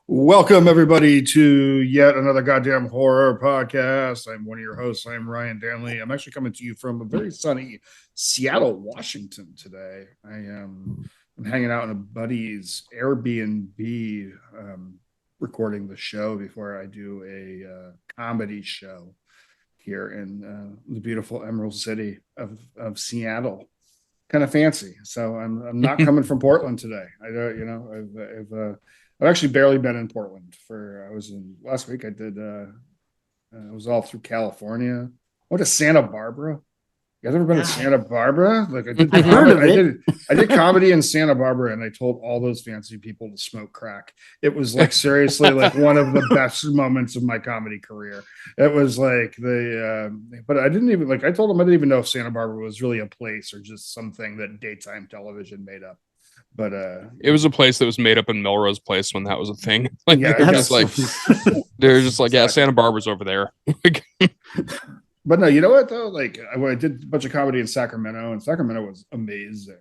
Welcome, everybody, to yet another goddamn horror podcast. I'm one of your hosts. I'm Ryan Danley. I'm actually coming to you from a very sunny Seattle, Washington today. I'm hanging out in a buddy's Airbnb, recording the show before I do a comedy show here in the beautiful Emerald City of Seattle. Kind of fancy. So I'm not coming from Portland today. I don't, I've actually barely been in Portland I was in last week. I was all through California. I went to Santa Barbara. You guys ever been to Santa Barbara? Like I've heard of it. I did comedy in Santa Barbara, and I told all those fancy people to smoke crack. It was like seriously like one of the best moments of my comedy career. It was like but I didn't even I told them I didn't even know if Santa Barbara was really a place or just something that daytime television made up. But it was a place that was made up in Melrose Place when that was a thing. Yeah, they're just like, yeah, Santa Barbara's over there. But no, you know what though? I did a bunch of comedy in Sacramento, and Sacramento was amazing.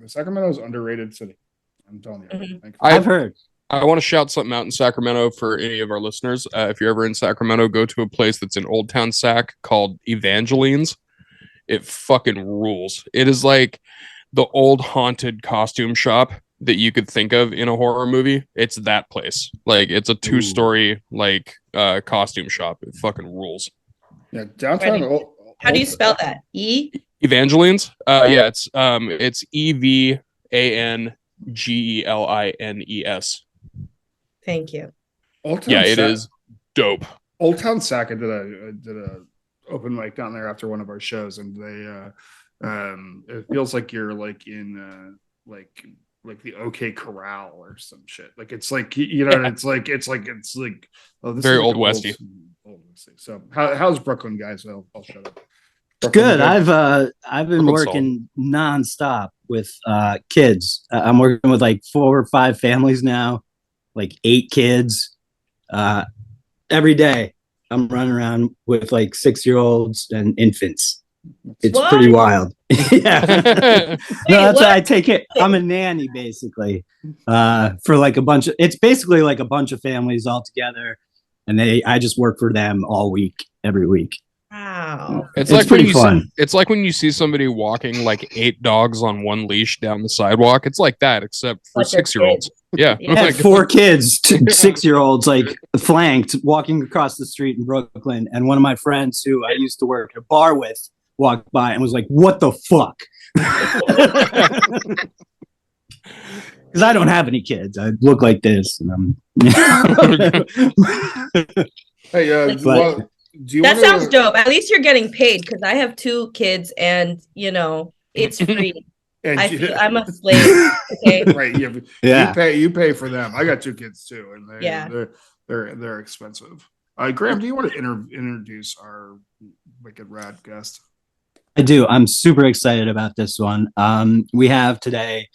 Sacramento is underrated city. I'm telling you. Mm-hmm. I've heard. I want to shout something out in Sacramento for any of our listeners. If you're ever in Sacramento, go to a place that's in Old Town Sac called Evangeline's. It fucking rules. It is like the old haunted costume shop that you could think of in a horror movie. It's that place. It's a 2-story costume shop. It fucking rules. Yeah, downtown. How do you spell that? Evangeline's? Yeah, it's Evangelines. Thank you. It is dope. Old Town Sac. I did a open mic down there after one of our shows, and they it feels like you're in the OK Corral or some shit. It's like it's like very old westy. Old westy. So how's Brooklyn, guys? I'll shut up. Brooklyn, good. I've been working nonstop with kids. I'm working with 4 or 5 families now, 8 kids. Every day I'm running around with 6-year-olds and infants. It's pretty wild. Yeah. That's why I take it. I'm a nanny basically for a bunch of. It's basically a bunch of families all together, and I just work for them all week, every week. Wow, it's pretty fun. It's like when you see somebody walking 8 dogs on one leash down the sidewalk. It's like that, except for 6-year-olds. Yeah, I had 4 kids, 6-year-olds, flanked walking across the street in Brooklyn, and one of my friends who I used to work at a bar with walked by and was like, "What the fuck?" Because I don't have any kids. I look like this, and I'm. Hey, that sounds dope. At least you're getting paid, because I have 2 kids, and it's free. I'm a slave. Okay? Right? Yeah. You pay for them. I got 2 kids too, and they're expensive. Graham, do you want to introduce our wicked rad guest? I do. I'm super excited about this one. We have today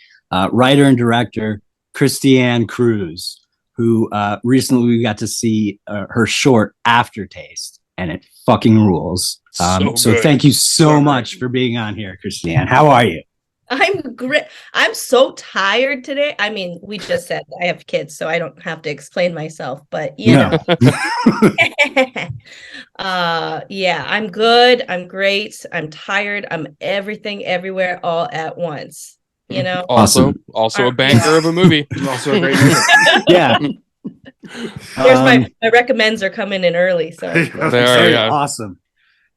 writer and director Christianne Cruz, who recently we got to see her short Aftertaste, and it fucking rules. So thank you so much for being on here, Christianne. How are you? I'm great. I'm so tired today. I mean, we just said I have kids, so I don't have to explain myself, but know. Yeah, I'm good. I'm great. I'm tired. I'm everything, everywhere, all at once. Also a banker of a movie. Also a great movie. Yeah. Here's my recommends are coming in early, so they are, yeah. Awesome.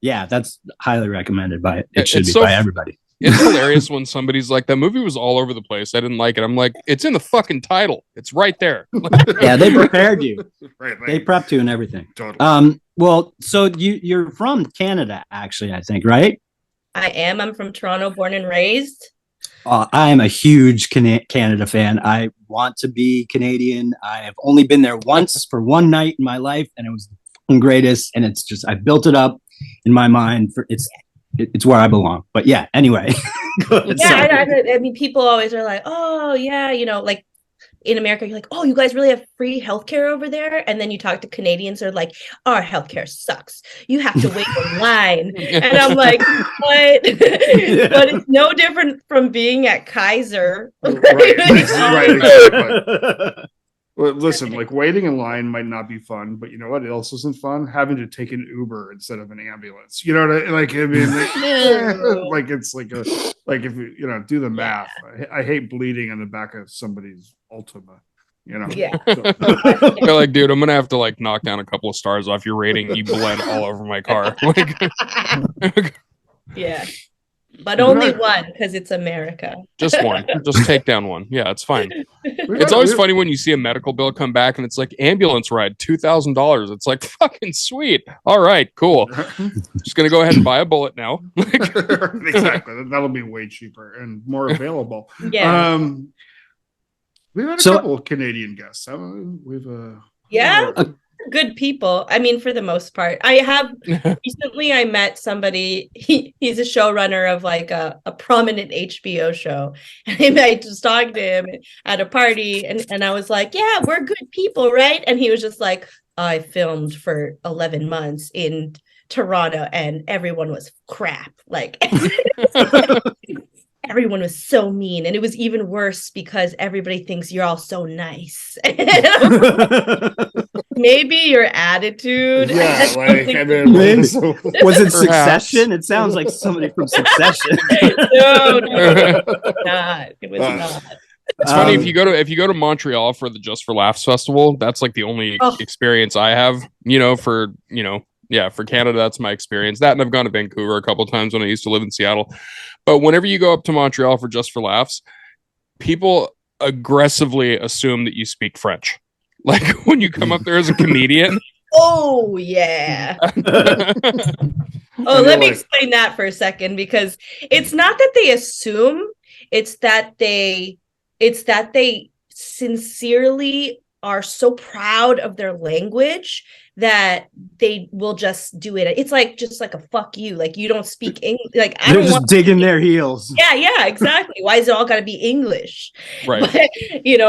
Yeah, that's highly recommended by everybody. It's hilarious when somebody's like, that movie was all over the place. I didn't like it. I'm like, it's in the fucking title. It's right there. Yeah, they prepared you. Right. They prepped you and everything. Totally. Well, so you're from Canada, actually, I think, right? I am. I'm from Toronto, born and raised. I am a huge Canada fan. I want to be Canadian. I have only been there once for one night in my life, and it was the greatest. And it's just, I built it up in my mind it's where I belong. But yeah, anyway. I mean, people always are like, oh yeah, in America, you're like, oh, you guys really have free healthcare over there? And then you talk to Canadians, they're like, our healthcare sucks. You have to wait in line. And I'm like, what? But it's no different from being at Kaiser. Right. Well, listen, like waiting in line might not be fun, but you know what else isn't fun? Having to take an Uber instead of an ambulance. You know what like? I mean, like it's like if you know, do the math. I hate bleeding on the back of somebody's Ultima. You know, You're like, dude, I'm gonna have to like knock down a couple of stars off your rating. You bled all over my car. Yeah. But only one, because it's America. Just one. Just take down one. Yeah, it's fine. It's always funny when you see a medical bill come back and it's like ambulance ride, $2,000. It's like fucking sweet. All right, cool. Just gonna go ahead and buy a bullet now. Exactly. That'll be way cheaper and more available. Yeah. We've had a couple of Canadian guests. Good people. I mean, for the most part. I have recently I met somebody, he's a showrunner of like a prominent HBO show. And I just talked to him at a party and I was like, yeah, we're good people, right? And he was just like, I filmed for 11 months in Toronto and everyone was crap. Like everyone was so mean, and it was even worse because everybody thinks you're all so nice. Maybe your attitude. Yeah, like was it Succession? It sounds like somebody from Succession. No, not. It was not. It's funny if you go to Montreal for the Just for Laughs festival. That's like the only experience I have. For Canada, that's my experience. That, and I've gone to Vancouver a couple of times when I used to live in Seattle. But whenever you go up to Montreal for Just for Laughs, people aggressively assume that you speak French. Like when you come up there as a comedian. Oh, yeah. Let me explain that for a second, because it's not that they assume, it's that they sincerely are so proud of their language that they will just do it. It's like just like a fuck you. Like you don't speak English. Like I don't just digging their heels. Yeah, exactly. Why is it all got to be English? Right. But,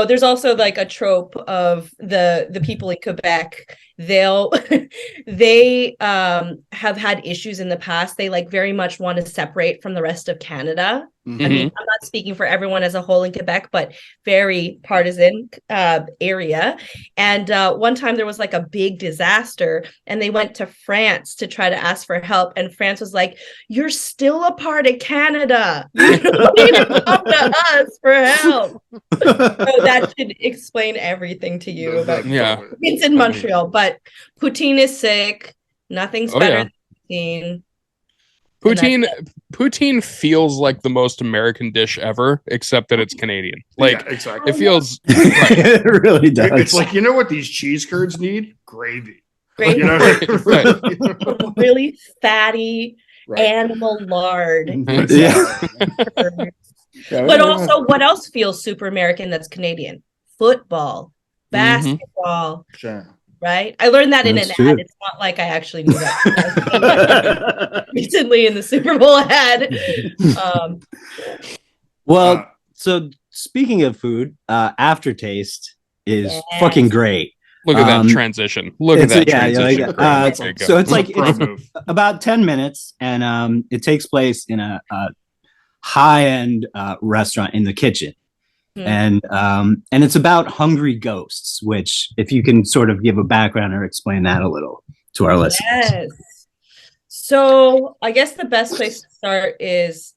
there's also like a trope of the people in Quebec. They have had issues in the past. They like very much want to separate from the rest of Canada. Mm-hmm. I mean, I'm not speaking for everyone as a whole in Quebec, but very partisan area. And one time there was like a big disaster and they went to France to try to ask for help. And France was like, you're still a part of Canada. You don't need to come to us for help. So that should explain everything to you about it's in Montreal, but poutine is sick. Nothing's better than poutine. Poutine feels like the most American dish ever, except that it's Canadian. Like exactly. It feels it really does. It's like, what these cheese curds need? Gravy. Really fatty animal lard. But also, what else feels super American that's Canadian? Football, basketball. Sure. Right? I learned that in an ad. It's not like I actually knew that recently in the Super Bowl ad. So speaking of food, Aftertaste is fucking great. Look at that transition. Look at that transition. So it's about 10 minutes, and it takes place in a high-end restaurant in the kitchen. And it's about hungry ghosts, which, if you can sort of give a background or explain that a little to our listeners. Yes. So I guess the best place to start is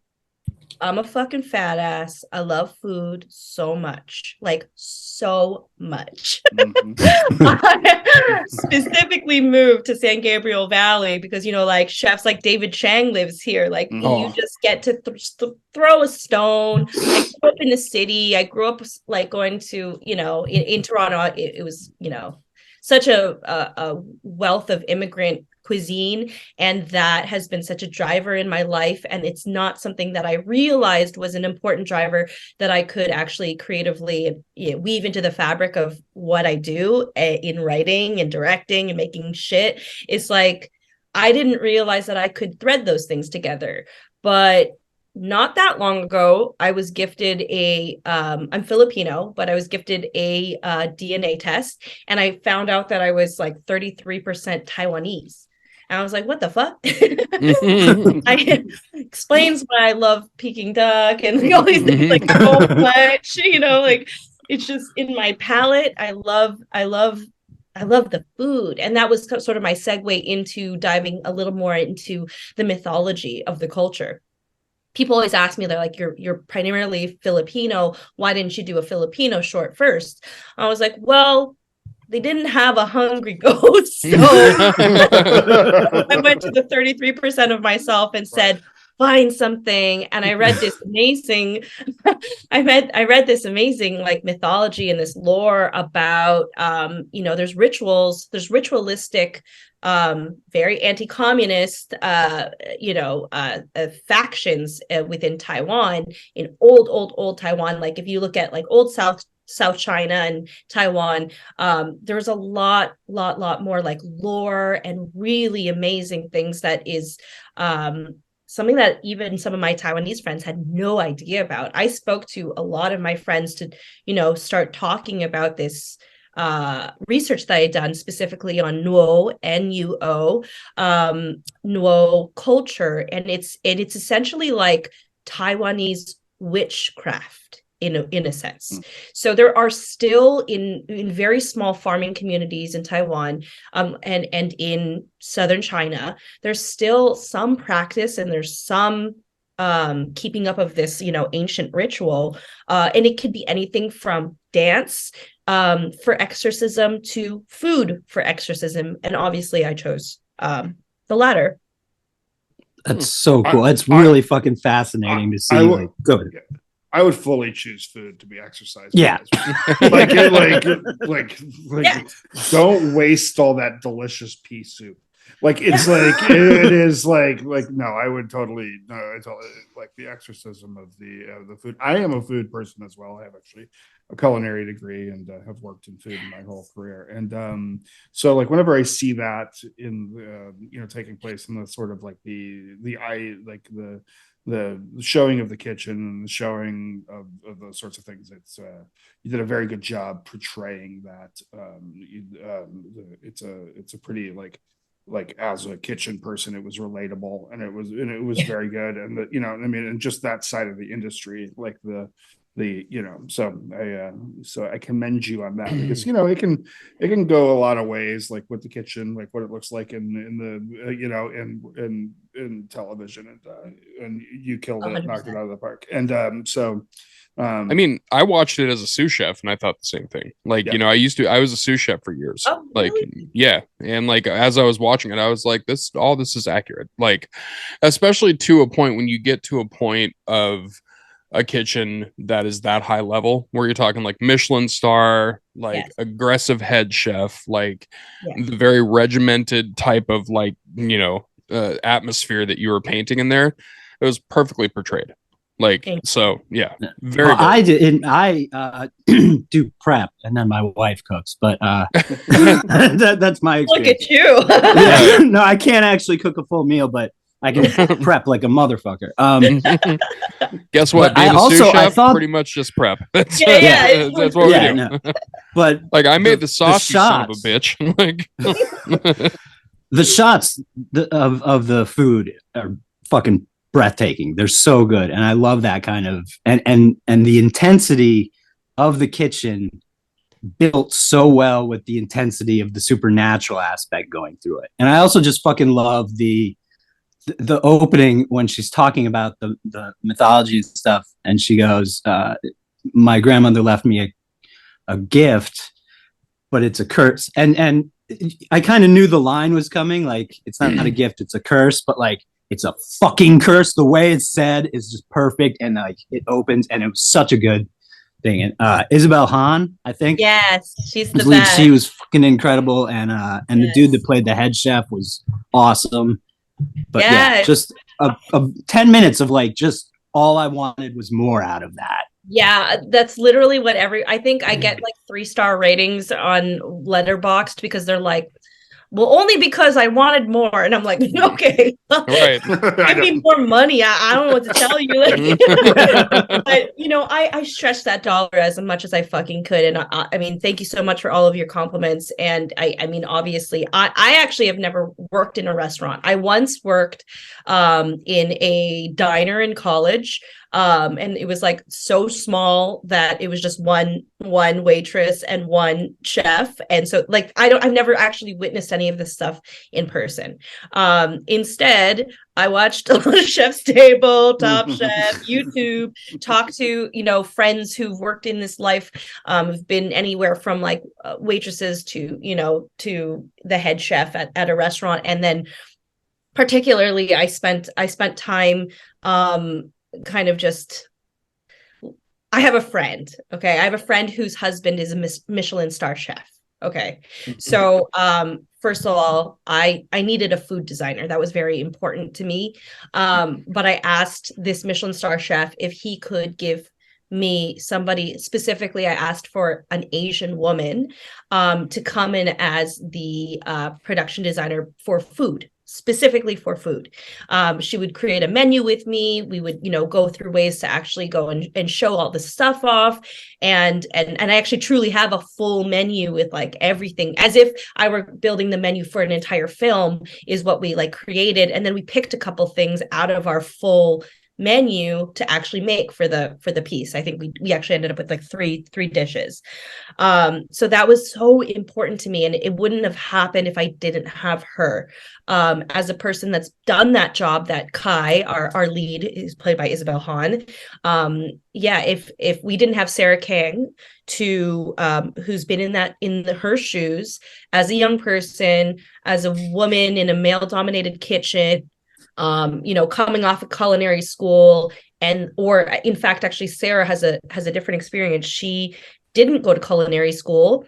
I'm a fucking fat ass. I love food so much, like so much. I specifically moved to San Gabriel Valley because, like chefs like David Chang lives here. Like you just get to throw a stone. I grew up in the city. I grew up like going to, in Toronto, it was, such a wealth of immigrant cuisine, and that has been such a driver in my life, and it's not something that I realized was an important driver that I could actually creatively weave into the fabric of what I do in writing and directing and making shit. It's like I didn't realize that I could thread those things together. But not that long ago, I was gifted I'm Filipino, but I was gifted a DNA test, and I found out that I was like 33% Taiwanese. And I was like, what the fuck? Explains why I love Peking duck and all these things, like so much, it's just in my palate. I love the food. And that was sort of my segue into diving a little more into the mythology of the culture. People always ask me, they're like, you're primarily Filipino. Why didn't you do a Filipino short first? I was like, well, they didn't have a hungry ghost. So I went to the 33% of myself and said, find something. And I read this amazing, I read this amazing like mythology and this lore about, there's ritualistic, very anti-communist, factions within Taiwan, in old Taiwan. Like if you look at like old South China and Taiwan, there's a lot more like lore and really amazing things that is something that even some of my Taiwanese friends had no idea about. I spoke to a lot of my friends to, start talking about this research that I had done specifically on Nuo, N-U-O, Nuo culture. And it's essentially like Taiwanese witchcraft in a sense. So there are still in very small farming communities in Taiwan, and in southern China, there's still some practice and there's some keeping up of this, ancient ritual, and it could be anything from dance for exorcism to food for exorcism, and obviously I chose the latter. That's so cool. It's really fucking fascinating to see. Good. I would fully choose food to be exercised. Yeah. Don't waste all that delicious pea soup. Like it's like it is like no, I would totally like the exorcism of the food. I am a food person as well. I have actually a culinary degree and have worked in food my whole career. And so like whenever I see that in taking place in the sort of like the showing of the kitchen and the showing of those sorts of things, it's you did a very good job portraying that. It's a pretty like as a kitchen person, it was relatable and it was very good. And and just that side of the industry, like so I commend you on that, because it can go a lot of ways, like with the kitchen, like what it looks like in television, and you killed it, 100%. Knocked it out of the park. And I mean, I watched it as a sous chef and I thought the same thing. Like, I was a sous chef for years. Oh, really? Yeah. And like, as I was watching it, I was like, all this is accurate. Like, especially to a point when you get to a point of a kitchen that is that high level, where you're talking like Michelin star, like aggressive head chef, like the very regimented type of atmosphere that you were painting in there. It was perfectly portrayed. Like, so yeah, very good. I do prep and then my wife cooks, but that's my experience. Look at you. Yeah, no, I can't actually cook a full meal, but I can prep like a motherfucker. Guess what? Being a sous chef, pretty much just prep. That's what we do. No. But like, I made the sauce, you son of a bitch. Like, the shots of the food are fucking breathtaking. They're so good, and I love that kind of and the intensity of the kitchen built so well with the intensity of the supernatural aspect going through it. And I also just fucking love the opening when she's talking about the mythology and stuff, and she goes, my grandmother left me a gift, but it's a curse. And I kind of knew the line was coming, like, it's not a gift, it's a curse, but like, it's a fucking curse. The way it's said is just perfect, and like it opens, and it was such a good thing. And Isabel Han, I think, yes, she's the best. She was fucking incredible, and the dude that played the head chef was awesome. But just a 10 minutes of like, just all I wanted was more out of that. Yeah, that's literally what I think I get like 3-star ratings on Letterboxd, because they're like, well, only because I wanted more. And I'm like, okay, right. Give me more money. I don't know what to tell you. But, I stretched that dollar as much as I fucking could. And I mean, thank you so much for all of your compliments. And I mean, obviously, I actually have never worked in a restaurant. I once worked in a diner in college. And it was like so small that it was just one waitress and one chef. And so like I've never actually witnessed any of this stuff in person. Instead, I watched a lot of Chef's Table, Top Chef, YouTube, talk to, friends who've worked in this life, have been anywhere from like waitresses to, to the head chef at a restaurant. And then particularly I spent time kind of just, I have a friend whose husband is a Michelin star chef. Okay. So, first of all, I needed a food designer. That was very important to me. But I asked this Michelin star chef if he could give me somebody, specifically I asked for an Asian woman to come in as the production designer for food, specifically for food. She would create a menu with me. We would, go through ways to actually go and show all the stuff off. And I actually truly have a full menu with like everything, as if I were building the menu for an entire film, is what we like created. And then we picked a couple things out of our full menu to actually make for the piece. I think we actually ended up with like three dishes. So that was so important to me, and it wouldn't have happened if I didn't have her. As a person that's done that job, that Kai, our lead, is played by Isabel Hahn. If we didn't have Sarah Kang to who's been in her shoes as a young person, as a woman in a male-dominated kitchen, coming off of culinary school, or in fact, actually, Sarah has a different experience. She didn't go to culinary school.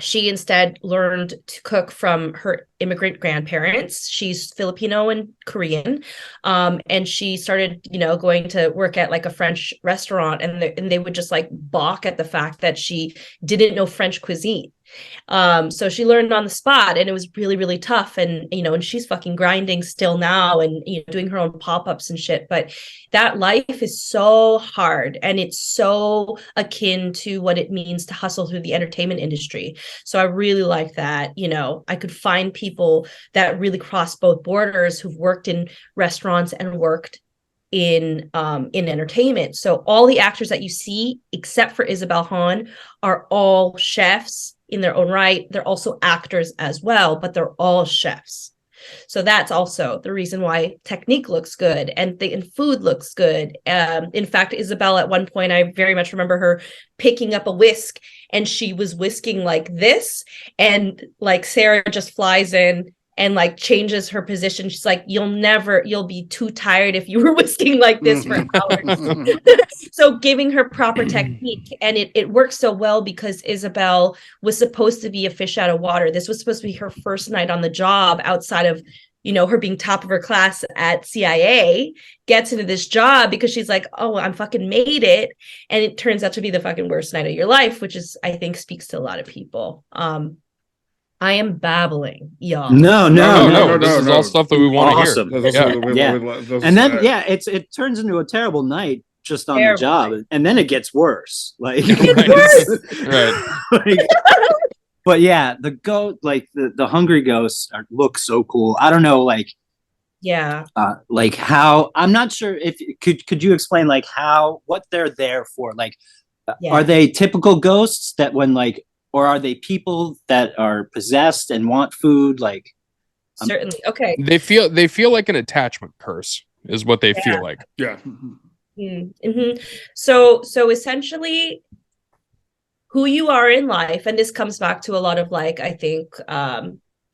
She instead learned to cook from her immigrant grandparents. She's Filipino and Korean. And she started, going to work at like a French restaurant, and they would just like balk at the fact that she didn't know French cuisine. So she learned on the spot, and it was really, really tough. And, and she's fucking grinding still now and, doing her own pop-ups and shit. But that life is so hard, and it's so akin to what it means to hustle through the entertainment industry. So I really like that, I could find people that really cross both borders, who've worked in restaurants and worked in entertainment. So all the actors that you see, except for Isabel Hahn, are all chefs in their own right. They're also actors as well, but they're all chefs. So that's also the reason why technique looks good and food looks good. In fact, Isabel, at one point, I very much remember her picking up a whisk, and she was whisking like this, and like Sarah just flies in and like changes her position. She's like, you'll be too tired if you were whisking like this for hours. So giving her proper technique, and it works so well because Isabel was supposed to be a fish out of water. This was supposed to be her first night on the job outside of, her being top of her class at CIA, gets into this job because she's like, oh, I'm fucking made it. And it turns out to be the fucking worst night of your life, which is, I think, speaks to a lot of people. I am babbling, y'all. No. This is all stuff that we want to hear. And then, it turns into a terrible night just on the job, and then it gets worse. Like, right. But yeah, the goat, like the hungry ghosts look so cool. I don't know, like, like how, I'm not sure if could you explain like what they're there for? Like, are they typical ghosts that when like, or are they people that are possessed and want food? Like, certainly. Okay. They feel like an attachment curse is what they feel like. Yeah. Mm-hmm. So essentially, who you are in life, and this comes back to a lot of like, I think,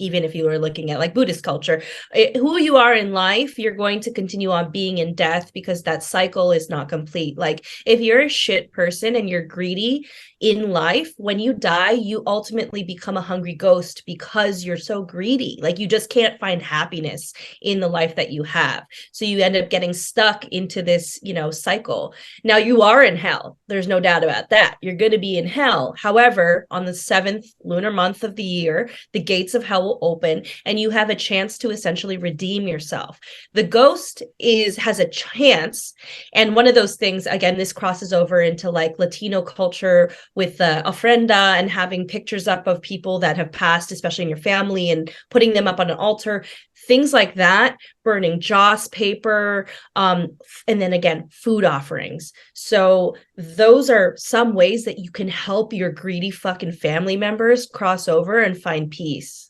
even if you were looking at like Buddhist culture, who you are in life, you're going to continue on being in death, because that cycle is not complete. Like, if you're a shit person and you're greedy in life, when you die, you ultimately become a hungry ghost because you're so greedy. Like, you just can't find happiness in the life that you have. So you end up getting stuck into this, cycle. Now, you are in hell. There's no doubt about that. You're going to be in hell. However, on the 7th lunar month of the year, the gates of hell will so open, and you have a chance to essentially redeem yourself. The ghost has a chance, and one of those things, again, this crosses over into like Latino culture with ofrenda and having pictures up of people that have passed, especially in your family, and putting them up on an altar, things like that, burning joss paper, and then again, food offerings. So those are some ways that you can help your greedy fucking family members cross over and find peace.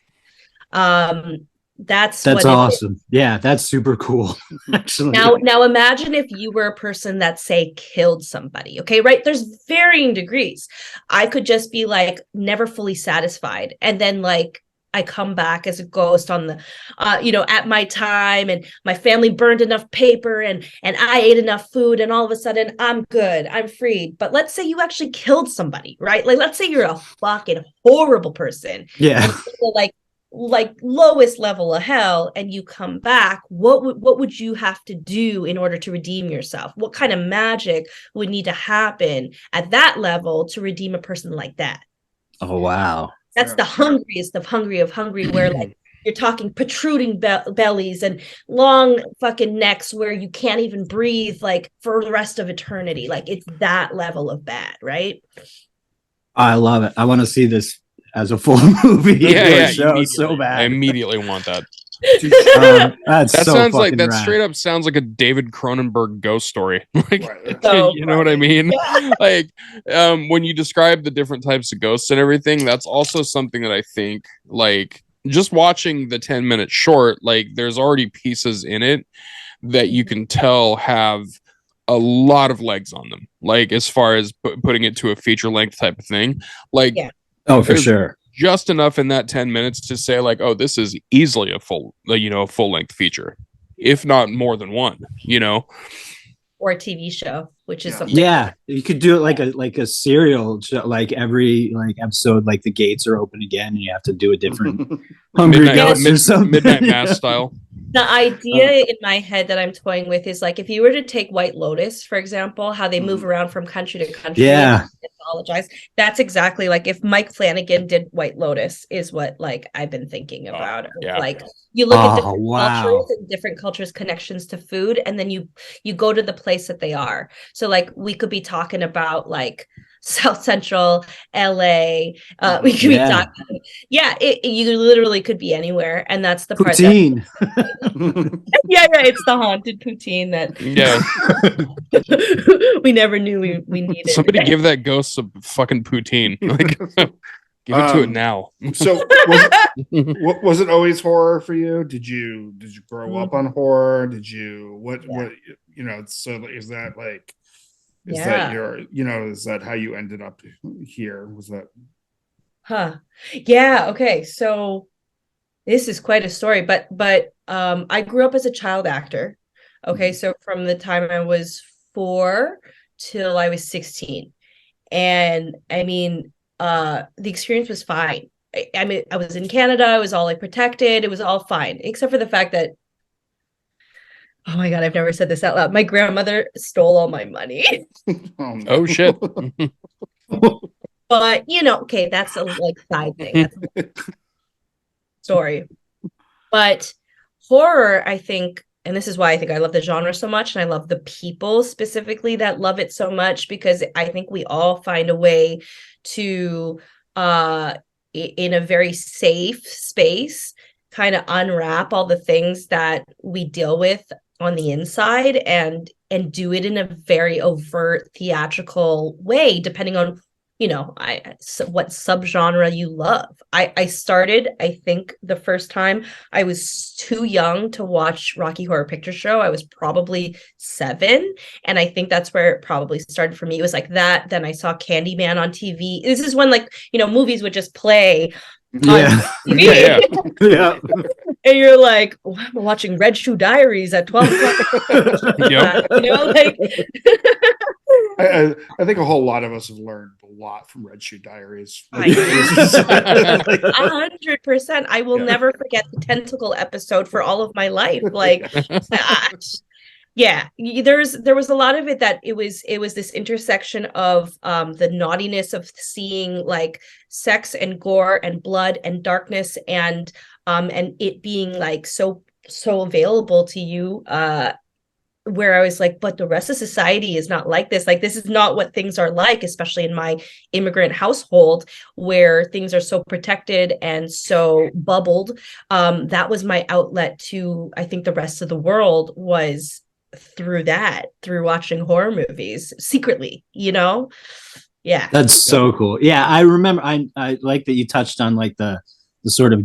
That's awesome. Yeah, that's super cool. Actually, now imagine if you were a person that, say, killed somebody. Okay, right? There's varying degrees. I could just be like never fully satisfied, and then like I come back as a ghost on the, at my time, and my family burned enough paper, and I ate enough food, and all of a sudden I'm good, I'm freed. But let's say you actually killed somebody, right? Like, let's say you're a fucking horrible person. Yeah. Like lowest level of hell, and you come back. What would you have to do in order to redeem yourself? What kind of magic would need to happen at that level to redeem a person like that? Oh, wow. That's the hungriest of hungry, where like you're talking protruding bellies and long fucking necks where you can't even breathe like for the rest of eternity. Like, it's that level of bad, right? I love it. I want to see this as a full movie. Yeah, show. So bad. I immediately want that. That sounds like that. rad. Straight up sounds like a David Cronenberg ghost story. Like, So you know what I mean? Yeah. Like, when you describe the different types of ghosts and everything, that's also something that I think, like, just watching the 10-minute short, like, there's already pieces in it that you can tell have a lot of legs on them. Like, as far as putting it to a feature length type of thing, like. Yeah. Oh, for sure. Just enough in that 10 minutes to say like, oh, this is easily a full length feature, if not more than one, or a TV show, which is something. Yeah, you could do it like a serial show, like every like episode, like the gates are open again, and you have to do a different midnight mass style. The idea in my head that I'm toying with is like, if you were to take White Lotus, for example, how they move around from country to country. Yeah. Mythologize. That's exactly like if Mike Flanagan did White Lotus, is what like I've been thinking about. Yeah. Like, you look at different cultures and different cultures' connections to food, and then you go to the place that they are. So like, we could be talking about like South Central LA. We could be talking. Yeah, you literally could be anywhere, and that's the poutine. Yeah, it's the haunted poutine that. Yeah. We never knew we needed. Somebody give that ghost some fucking poutine. Like, give it to it now. So was it always horror for you? Did you grow up on horror? Did you what so is that like, is that your, is that how you ended up here? Was that? Yeah. Okay. So this is quite a story, but I grew up as a child actor. Okay. So from the time I was 4 till I was 16. And I mean, the experience was fine. I mean, I was in Canada. I was all like protected. It was all fine, except for the fact that, oh my God, I've never said this out loud. My grandmother stole all my money. Oh shit. But okay, that's a like side thing. That's a story. But horror, I think, and this is why I think I love the genre so much, and I love the people specifically that love it so much, because I think we all find a way to, in a very safe space, kind of unwrap all the things that we deal with on the inside, and do it in a very overt theatrical way, depending on what subgenre you love. I started, I think the first time I was too young to watch Rocky Horror Picture Show. I was probably 7, and I think that's where it probably started for me. It was like that. Then I saw Candyman on TV. This is when movies would just play. Yeah. Yeah. And you're like, oh, I'm watching Red Shoe Diaries at 12 o'clock. Yep. Like I think a whole lot of us have learned a lot from Red Shoe Diaries. 100%. I will never forget the tentacle episode for all of my life. Like, gosh. Yeah, there was a lot of it that it was this intersection of the naughtiness of seeing like sex and gore and blood and darkness and it being like so available to you, where I was like, but the rest of society is not like this. Like, this is not what things are like, especially in my immigrant household where things are so protected and so bubbled. That was my outlet to, I think, the rest of the world was through watching horror movies secretly, Yeah. That's so cool. Yeah, I remember. I like that you touched on like the sort of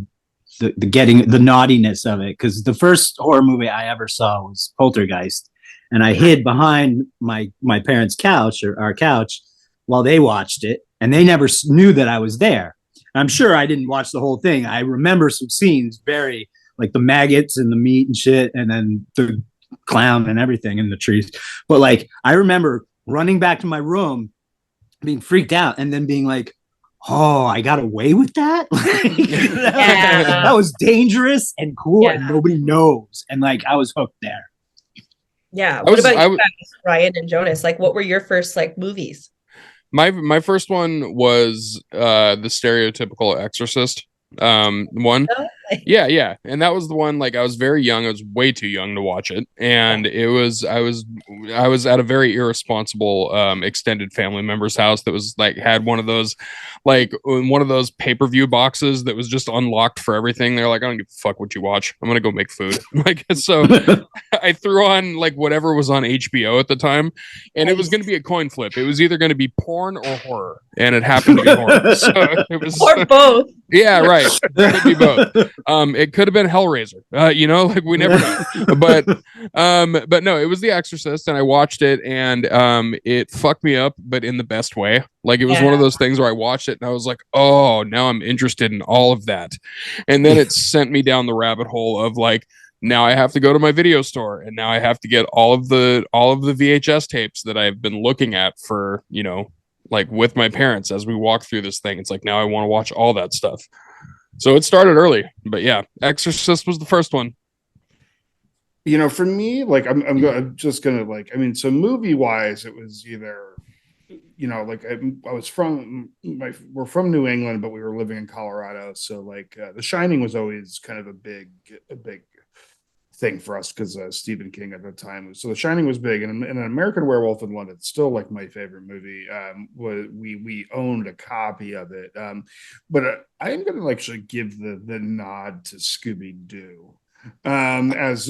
the getting the naughtiness of it, because the first horror movie I ever saw was Poltergeist, and I hid behind my parents' couch or our couch while they watched it, and they never knew that I was there. I'm sure I didn't watch the whole thing. I remember some scenes, very like the maggots and the meat and shit, and then the clown and everything in the trees. But like, I remember running back to my room, being freaked out, and then being like, oh, I got away with that? That was dangerous and cool, and nobody knows. And like, I was hooked there. Yeah. What about you guys, Ryan and Jonas? Like, what were your first like movies? My first one was the stereotypical Exorcist one. Yeah, and that was the one. Like, I was very young. I was way too young to watch it, and I was at a very irresponsible extended family member's house that was like had one of those pay-per-view boxes that was just unlocked for everything. They're like, I don't give a fuck what you watch, I'm gonna go make food. Like, so I threw on like whatever was on HBO at the time, and it was gonna be a coin flip. It was either gonna be porn or horror, and it happened to be horror. So it was, or both. Yeah, right. It could be both. It could have been Hellraiser. Like, we never know. But no, it was The Exorcist, and I watched it, and it fucked me up, but in the best way. Like, it was one of those things where I watched it and I was like, oh, now I'm interested in all of that. And then it sent me down the rabbit hole of like, now I have to go to my video store, and now I have to get all of the VHS tapes that I've been looking at for, like with my parents as we walk through this thing. It's like, now I want to watch all that stuff. So it started early, but yeah, Exorcist was the first one. For me, like, I'm just gonna like, I mean, so movie wise, it was either, like we're from New England, but we were living in Colorado, so like The Shining was always kind of a big thing for us because Stephen King at the time. So The Shining was big, and An American Werewolf in London, still like my favorite movie. We owned a copy of it, but I am going to actually give the nod to Scooby-Doo as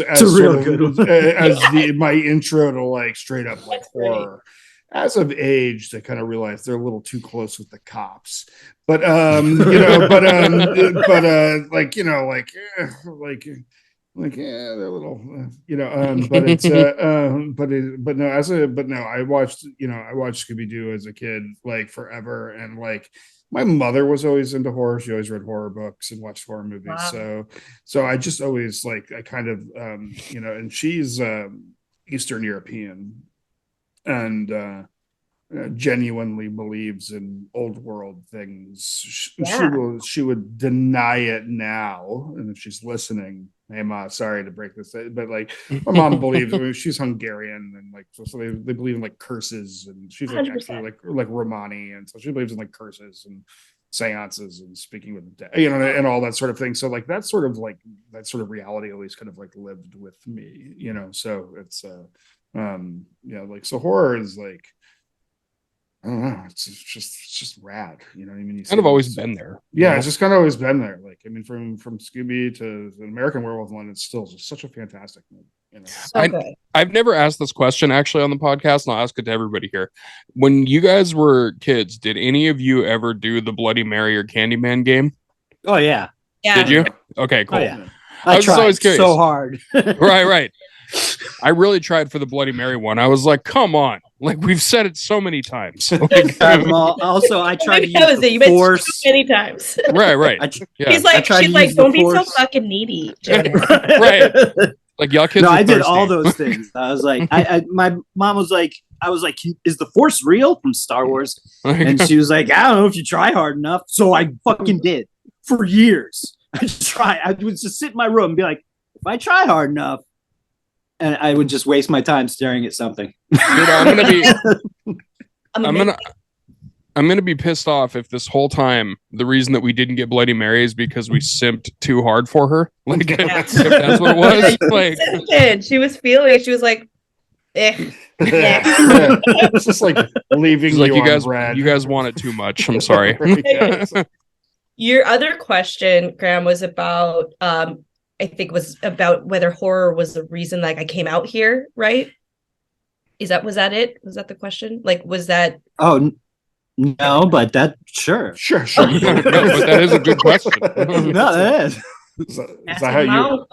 my intro to like straight up like horror. As of age, they kind of realize they're a little too close with the cops, but yeah, they're a little, but it's, but no, I watched Scooby-Doo as a kid, like forever. And like, my mother was always into horror. She always read horror books and watched horror movies. Wow. So I just always like, I kind of, and she's Eastern European and, genuinely believes in old world things. She would deny it now, and if she's listening, hey Ma, sorry to break this, but like, my mom believes, she's Hungarian, and like, so they believe in like curses, and she's like 100%. Actually like Romani, and so she believes in like curses and seances and speaking with the dead, and all that sort of thing. So like, that sort of reality always kind of like lived with me, so it's like, so horror is like, I don't know. It's just rad. You know what I mean? Kind of always been there. Yeah, it's just kind of always been there. Like, I mean, from Scooby to the American Werewolf one, it's still just such a fantastic movie. So I've never asked this question actually on the podcast, and I'll ask it to everybody here. When you guys were kids, did any of you ever do the Bloody Mary or Candyman game? Oh yeah. Did you? Okay, cool. Oh, yeah. I was tried always curious. So hard. Right. I really tried for the Bloody Mary one. I was like, come on. Like, we've said it so many times. Like, also, I tried to use the force so many times. Right. She's like, don't be so fucking needy. Right. Like, y'all kids. No, I did all those things. I was like, my mom was like, I was like, is the Force real from Star Wars? And she was like, I don't know if you try hard enough. So I fucking did for years. I would just sit in my room and be like, if I try hard enough, and I would just waste my time staring at something. Dude, I'm gonna be pissed off if this whole time the reason that we didn't get Bloody Mary is because we simped too hard for her. Like, if that's what it was. Like, she was feeling it. She was like, eh. It's just like leaving like you guys. bread. You guys want it too much. I'm sorry. Your other question, Graham, was about I think was about whether horror was the reason like I came out here, right? Was that it? Was that the question? Like, was that? Oh no, but that sure. No, but that is a good question. No, that is. Is that how you?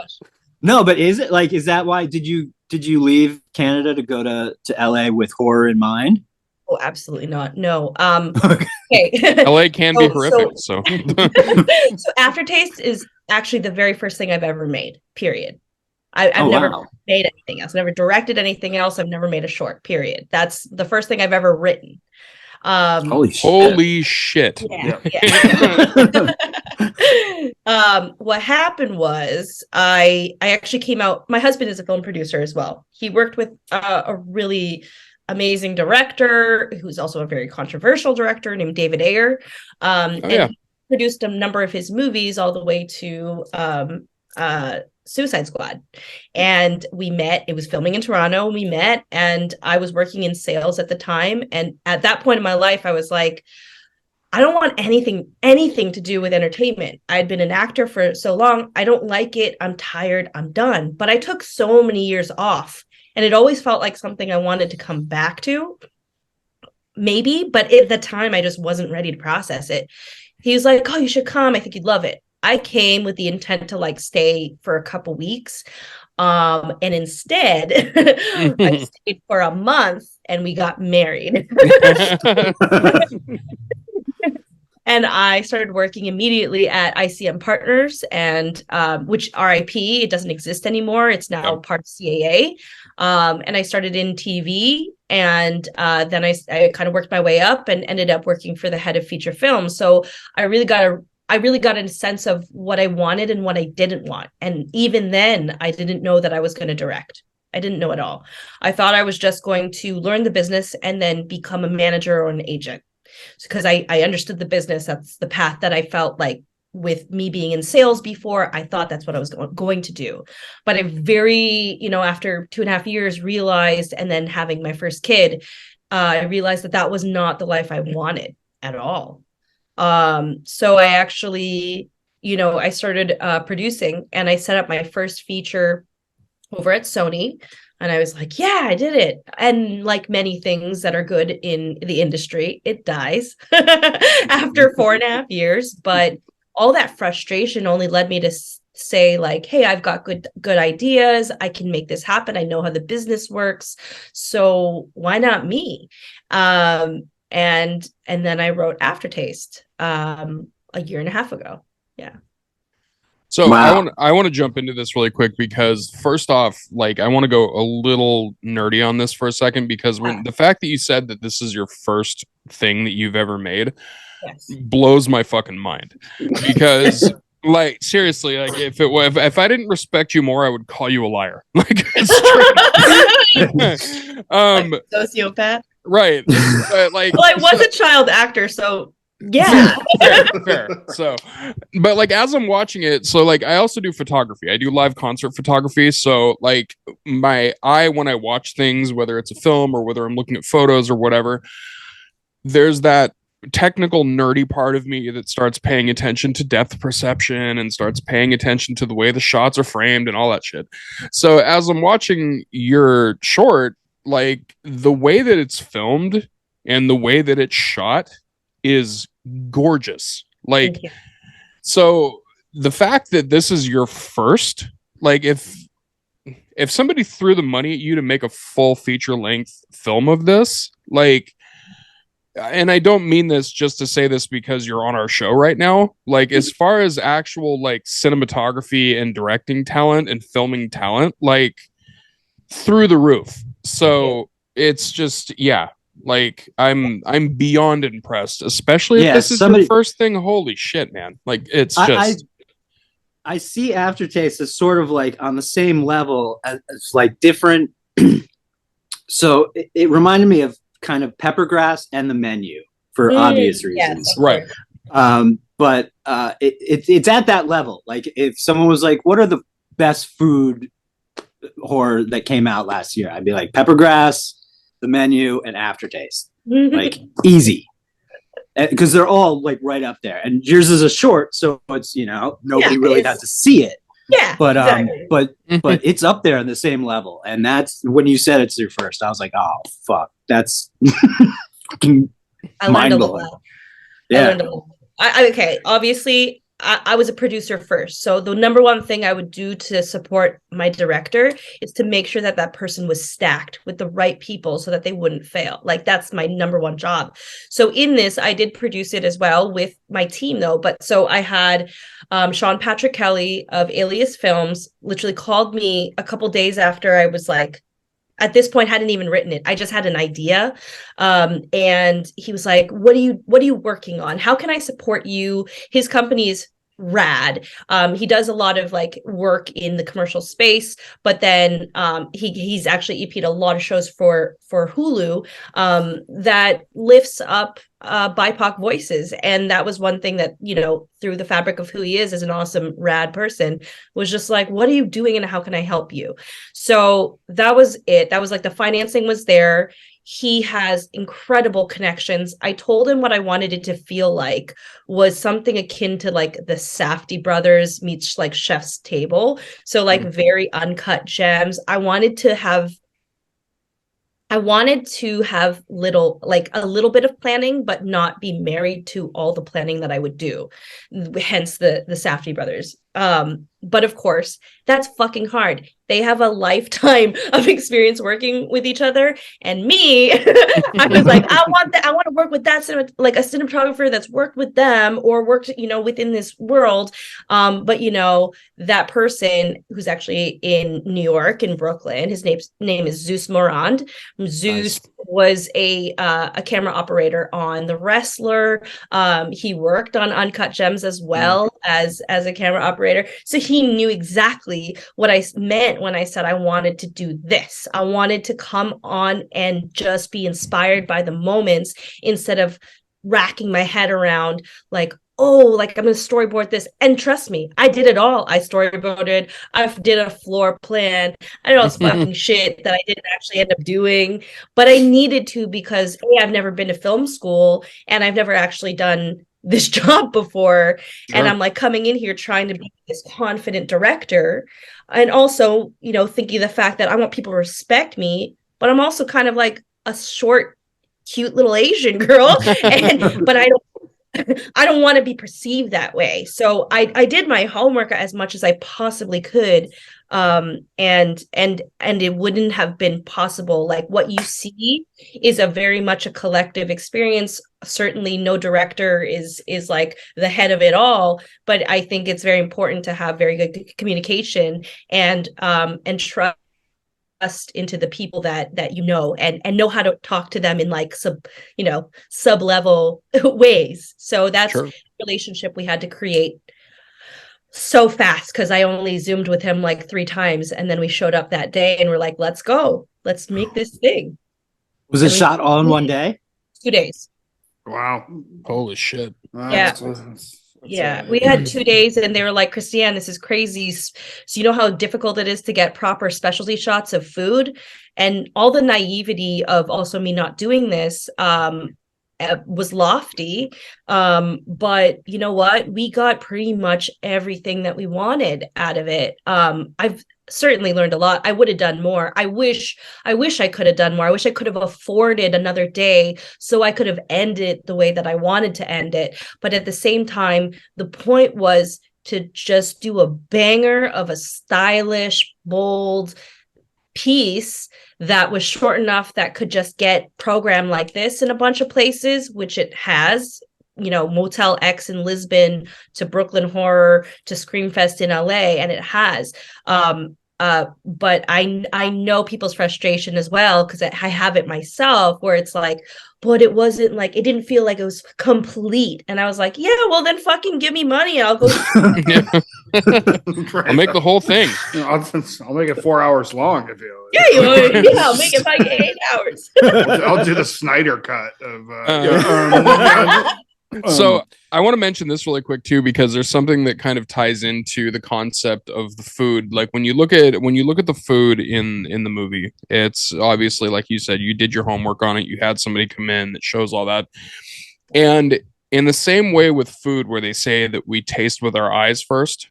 No, but is it like? Is that why? Did you leave Canada to go to LA with horror in mind? Oh, absolutely not. No. Okay. LA can be horrific. So Aftertaste is actually the very first thing I've ever made. Period. I've never made anything else. Never directed anything else. I've never made a short. Period. That's the first thing I've ever written. Holy shit. Yeah. What happened was I actually came out. My husband is a film producer as well. He worked with a really amazing director who's also a very controversial director named David Ayer. And he produced a number of his movies all the way to Suicide Squad. And we met. It was filming in Toronto. We met, and I was working in sales at the time. And at that point in my life, I was like, I don't want anything to do with entertainment. I'd been an actor for so long. I don't like it. I'm tired. I'm done. But I took so many years off, and it always felt like something I wanted to come back to. Maybe, but at the time, I just wasn't ready to process it. He was like, oh, you should come. I think you'd love it. I came with the intent to like stay for a couple weeks. And instead, I stayed for a month and we got married. And I started working immediately at ICM Partners, and which RIP, it doesn't exist anymore. It's now part of CAA. And I started in TV, and then I kind of worked my way up and ended up working for the head of feature film. So I really got a sense of what I wanted and what I didn't want. And even then, I didn't know that I was going to direct. I didn't know at all. I thought I was just going to learn the business and then become a manager or an agent. Because I understood the business. That's the path that I felt like, with me being in sales before, I thought that's what I was going to do. But I very, after 2.5 years realized, and then having my first kid, I realized that was not the life I wanted at all. So I actually, I started producing, and I set up my first feature over at Sony. And I was like, yeah, I did it. And like many things that are good in the industry, it dies after 4.5 years. But all that frustration only led me to say like, hey, I've got good ideas. I can make this happen. I know how the business works. So why not me? And then I wrote Aftertaste 1.5 years ago. Yeah. So I want to jump into this really quick, because first off, like, I want to go a little nerdy on this for a second, because the fact that you said that this is your first thing that you've ever made blows my fucking mind. Because like, seriously, like, if I didn't respect you more, I would call you a liar. Like, like sociopath. Right. Like, well, I was a child actor, so yeah. Fair. So, but like, as I'm watching it, so like, I also do photography. I do live concert photography. So like, my eye, when I watch things, whether it's a film or whether I'm looking at photos or whatever, there's that technical nerdy part of me that starts paying attention to depth perception and starts paying attention to the way the shots are framed and all that shit. So as I'm watching your short, like, the way that it's filmed and the way that it's shot is gorgeous. Like, so the fact that this is your first, like, if somebody threw the money at you to make a full feature length film of this, like, and I don't mean this just to say this because you're on our show right now, like, as far as actual like cinematography and directing talent and filming talent, like, through the roof. So it's just, like, I'm beyond impressed, especially if this is your first thing. Holy shit, man. Like, it's just I see Aftertaste as sort of like on the same level as like different. So it reminded me of kind of Peppergrass and the Menu for obvious reasons. Yes, Right. But it's at that level. Like if someone was like, what are the best food horror that came out last year? I'd be like Peppergrass, the Menu, and Aftertaste. Like easy. Because they're all like right up there. And yours is a short, so it's, nobody really got to see it. Yeah. But exactly. but it's up there on the same level. And that's when you said it's your first, I was like, oh fuck, that's fucking mind blowing. Yeah. Okay, obviously I was a producer first. So the number one thing I would do to support my director is to make sure that that person was stacked with the right people so that they wouldn't fail. Like that's my number one job. So in this, I did produce it as well with my team though. But so I had Sean Patrick Kelly of Alias Films literally called me a couple days after I was like, at this point hadn't even written it. I just had an idea. And he was like, what are you working on? How can I support you? His company is rad. He does a lot of like work in the commercial space, but then he's actually EP'd a lot of shows for Hulu that lifts up BIPOC voices. And that was one thing that, through the fabric of who he is as an awesome, rad person, was just like, what are you doing and how can I help you? So that was it. That was like the financing was there. He has incredible connections. I told him what I wanted it to feel like was something akin to like the Safdie brothers meets like Chef's Table. So like very uncut gems. I wanted to have a little bit of planning, but not be married to all the planning that I would do. Hence the Safdie brothers. But of course, that's fucking hard. They have a lifetime of experience working with each other. And me, I was like, I want to work with that like a cinematographer that's worked with them or worked, within this world. But that person who's actually in New York, in Brooklyn, his name is Zeus Morand. Zeus was a camera operator on The Wrestler. He worked on Uncut Gems as well as a camera operator. So he knew exactly what I meant when I said I wanted to do this. I wanted to come on and just be inspired by the moments instead of racking my head around like, oh, like I'm going to storyboard this. And trust me, I did it all. I storyboarded. I did a floor plan. I did all this fucking shit that I didn't actually end up doing. But I needed to because I've never been to film school and I've never actually done this job before. Sure. And I'm like coming in here trying to be this confident director. And also, thinking the fact that I want people to respect me, but I'm also kind of like a short, cute little Asian girl. But I don't want to be perceived that way. So I did my homework as much as I possibly could. And it wouldn't have been possible. Like what you see is a very much a collective experience. Certainly no director is like the head of it all, but I think it's very important to have very good communication and trust into the people that and know how to talk to them in like sub level ways. So that's the relationship we had to create so fast because I only Zoomed with him like 3 times and then we showed up that day and we're like, let's go, let's make this thing. Was it shot all in one day? 2 days. Wow. Holy shit. Yeah. Yeah, we had 2 days and they were like, Christianne, this is crazy. So you know how difficult it is to get proper specialty shots of food, and all the naivety of also me not doing this was lofty. But you know what? We got pretty much everything that we wanted out of it. I've certainly learned a lot. I would have done more. I wish I could have done more. I wish I could have afforded another day so I could have ended the way that I wanted to end it. But at the same time, the point was to just do a banger of a stylish, bold piece that was short enough that could just get programmed like this in a bunch of places, which it has. Motel X in Lisbon to Brooklyn Horror to Screamfest in LA, and it has. But I know people's frustration as well, because I have it myself, where it's like, but it wasn't like, it didn't feel like it was complete. And I was like, yeah, well then fucking give me money. I'll go. I'll make the whole thing. I'll make it 4 hours long if you. Yeah, I'll make it like 8 hours. I'll do the Snyder cut of. So I want to mention this really quick too, because there's something that kind of ties into the concept of the food. Like when you look at the food in the movie, it's obviously, like you said, you did your homework on it. You had somebody come in that shows all that. And in the same way with food, where they say that we taste with our eyes first,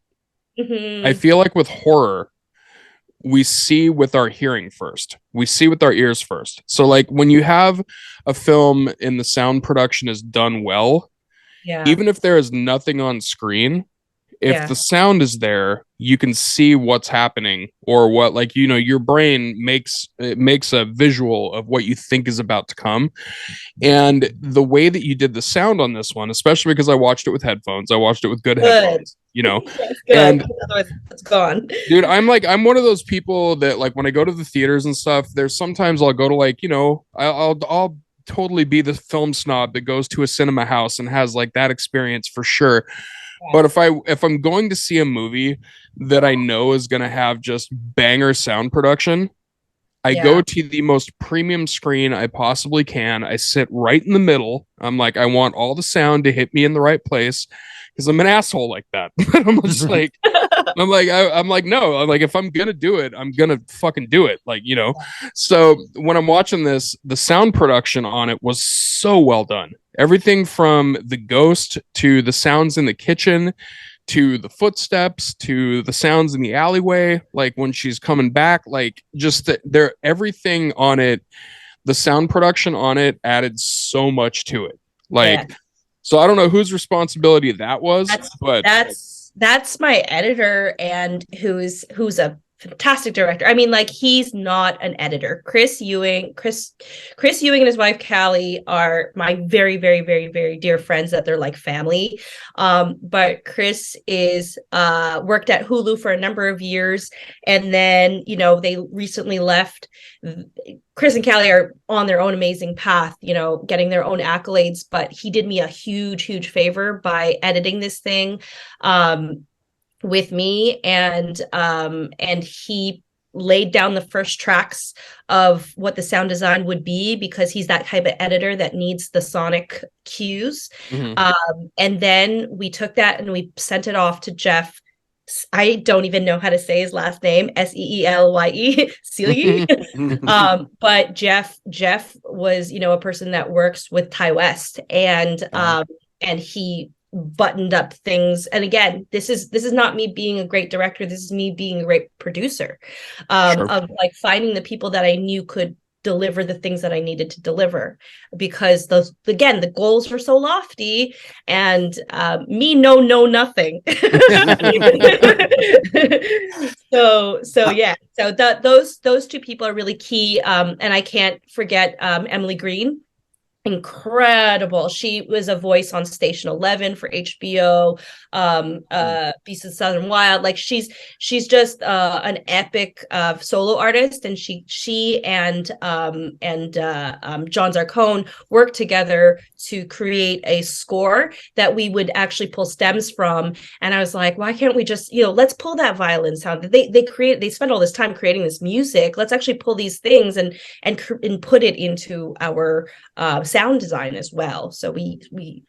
I feel like with horror, we see with our hearing first. We see with our ears first. So like when you have a film and the sound production is done well, even if there is nothing on screen, if the sound is there, you can see what's happening, or what, like, you know, your brain makes a visual of what you think is about to come. And the way that you did the sound on this one, especially because I watched it with headphones, I watched it with good headphones, you know, and otherwise it's gone. Dude, I'm one of those people that, like, when I go to the theaters and stuff, there's sometimes I'll go to, like, you know, I'll totally be the film snob that goes to a cinema house and has like that experience for sure. But if I'm going to see a movie that I know is going to have just banger sound production, I go to the most premium screen I possibly can. I sit right in the middle. I'm like, I want all the sound to hit me in the right place, because I'm an asshole like that. I'm just like, I'm like, no, I'm like, if I'm going to do it, I'm going to fucking do it. Like, you know, so when I'm watching this, the sound production on it was so well done. Everything from the ghost to the sounds in the kitchen to the footsteps to the sounds in the alleyway, like when she's coming back, like just everything on it, the sound production on it added so much to it. Like, so I don't know whose responsibility that was, but that's my editor, and who's a fantastic director. I mean, like, he's not an editor. Chris Ewing and his wife Callie are my very, very, very, very dear friends, that they're like family. But Chris is worked at Hulu for a number of years, and then, you know, they recently left. Chris and Callie are on their own amazing path, you know, getting their own accolades, but he did me a huge, huge favor by editing this thing with me, and he laid down the first tracks of what the sound design would be, because he's that type of editor that needs the sonic cues. And then we took that and we sent it off to Jeff. I don't even know how to say his last name, Seelye, Seelye. But Jeff was, you know, a person that works with Ty West, and he buttoned up things. And again, this is not me being a great director. This is me being a great producer, of like finding the people that I knew could deliver the things that I needed to deliver, because the goals were so lofty, and me know nothing. Those two people are really key. And I can't forget Emily Green. Incredible. She was a voice on Station 11 for HBO, Beasts of Southern Wild. Like, she's just an epic solo artist, and she and John Zarcone worked together to create a score that we would actually pull stems from. And I was like, why can't we just, you know, let's pull that violin sound that they spent all this time creating this music. Let's actually pull these things and put it into our sound design as well. So we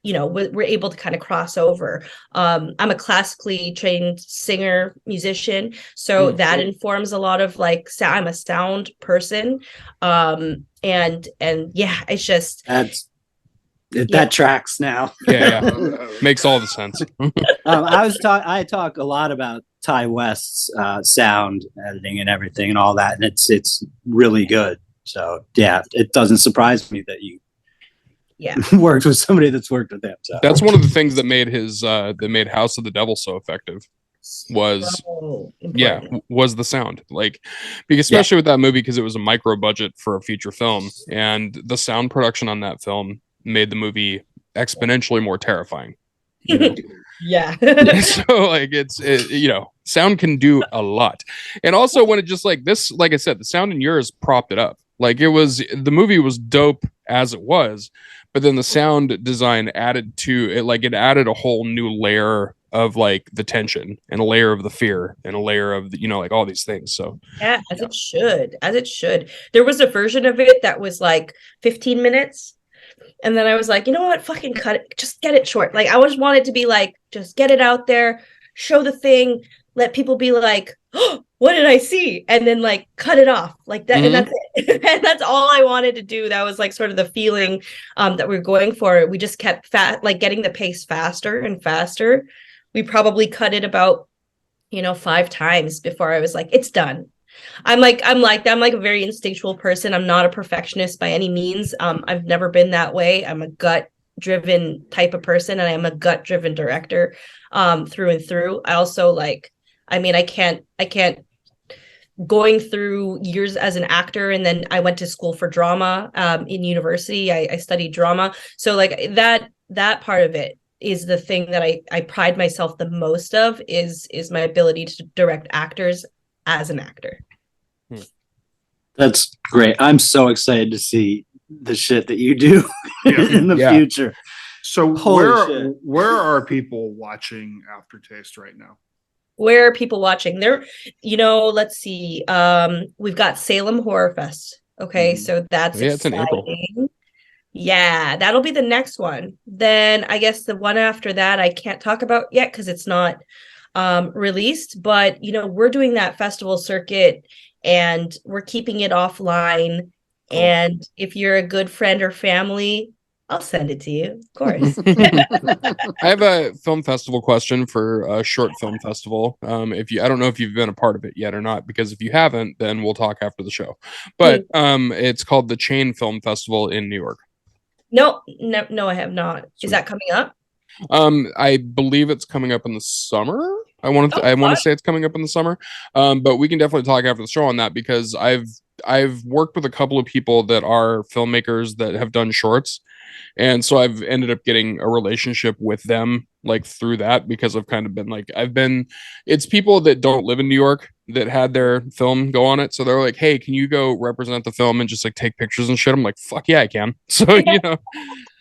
you know, we're able to kind of cross over. I'm a classically trained singer musician, so that informs a lot of, like, I'm a sound person. And yeah, it's just that tracks now. Makes all the sense. I talk a lot about Ty West's sound editing and everything and all that, and it's really good. So yeah, it doesn't surprise me that you worked with somebody that's worked with him. So that's one of the things that made House of the Devil so effective. Was the sound, like, because especially with that movie, because it was a micro budget for a feature film, and the sound production on that film made the movie exponentially more terrifying. You know? Yeah. So like sound can do a lot. And also when it just like this, like I said, the sound in yours propped it up. Like the movie was dope as it was, but then the sound design added to it, like it added a whole new layer of like the tension and a layer of the fear and a layer of the, like all these things. So yeah, as it should. There was a version of it that was like 15 minutes. And then I was like, you know what? Fucking cut it. Just get it short. Like, I just want it to be like, just get it out there, show the thing, let people be like, oh, what did I see? And then like cut it off like that. Mm-hmm. And that's it. And that's all I wanted to do. That was like sort of the feeling that we were going for. We just kept getting the pace faster and faster. We probably cut it about, 5 times before I was like, it's done. I'm like a very instinctual person. I'm not a perfectionist by any means. I've never been that way. I'm a gut driven type of person, and I'm a gut driven director through and through. I also I can't going through years as an actor, and then I went to school for drama in university. I studied drama. So like that part of it is the thing that I pride myself the most of is my ability to direct actors as an actor. That's great. I'm so excited to see the shit that you do in the future. So where are people watching Aftertaste right now? Where are people watching? They're, let's see. We've got Salem Horror Fest. Okay, so that's it's in April. Yeah, that'll be the next one. Then I guess the one after that I can't talk about yet because it's not released. But we're doing that festival circuit, and we're keeping it offline. Cool. And if you're a good friend or family, I'll send it to you, of course. I have a film festival question for a short film festival. I don't know if you've been a part of it yet or not, because if you haven't, then we'll talk after the show. But it's called the Chain Film Festival in New York. No, I have not. Is that coming up? I believe it's coming up in the summer. I want to say it's coming up in the summer. But we can definitely talk after the show on that, because I've worked with a couple of people that are filmmakers that have done shorts. And so I've ended up getting a relationship with them like through that, because I've kind of been it's people that don't live in New York that had their film go on it. So they're like, hey, can you go represent the film and just like take pictures and shit? I'm like, fuck yeah, I can. So,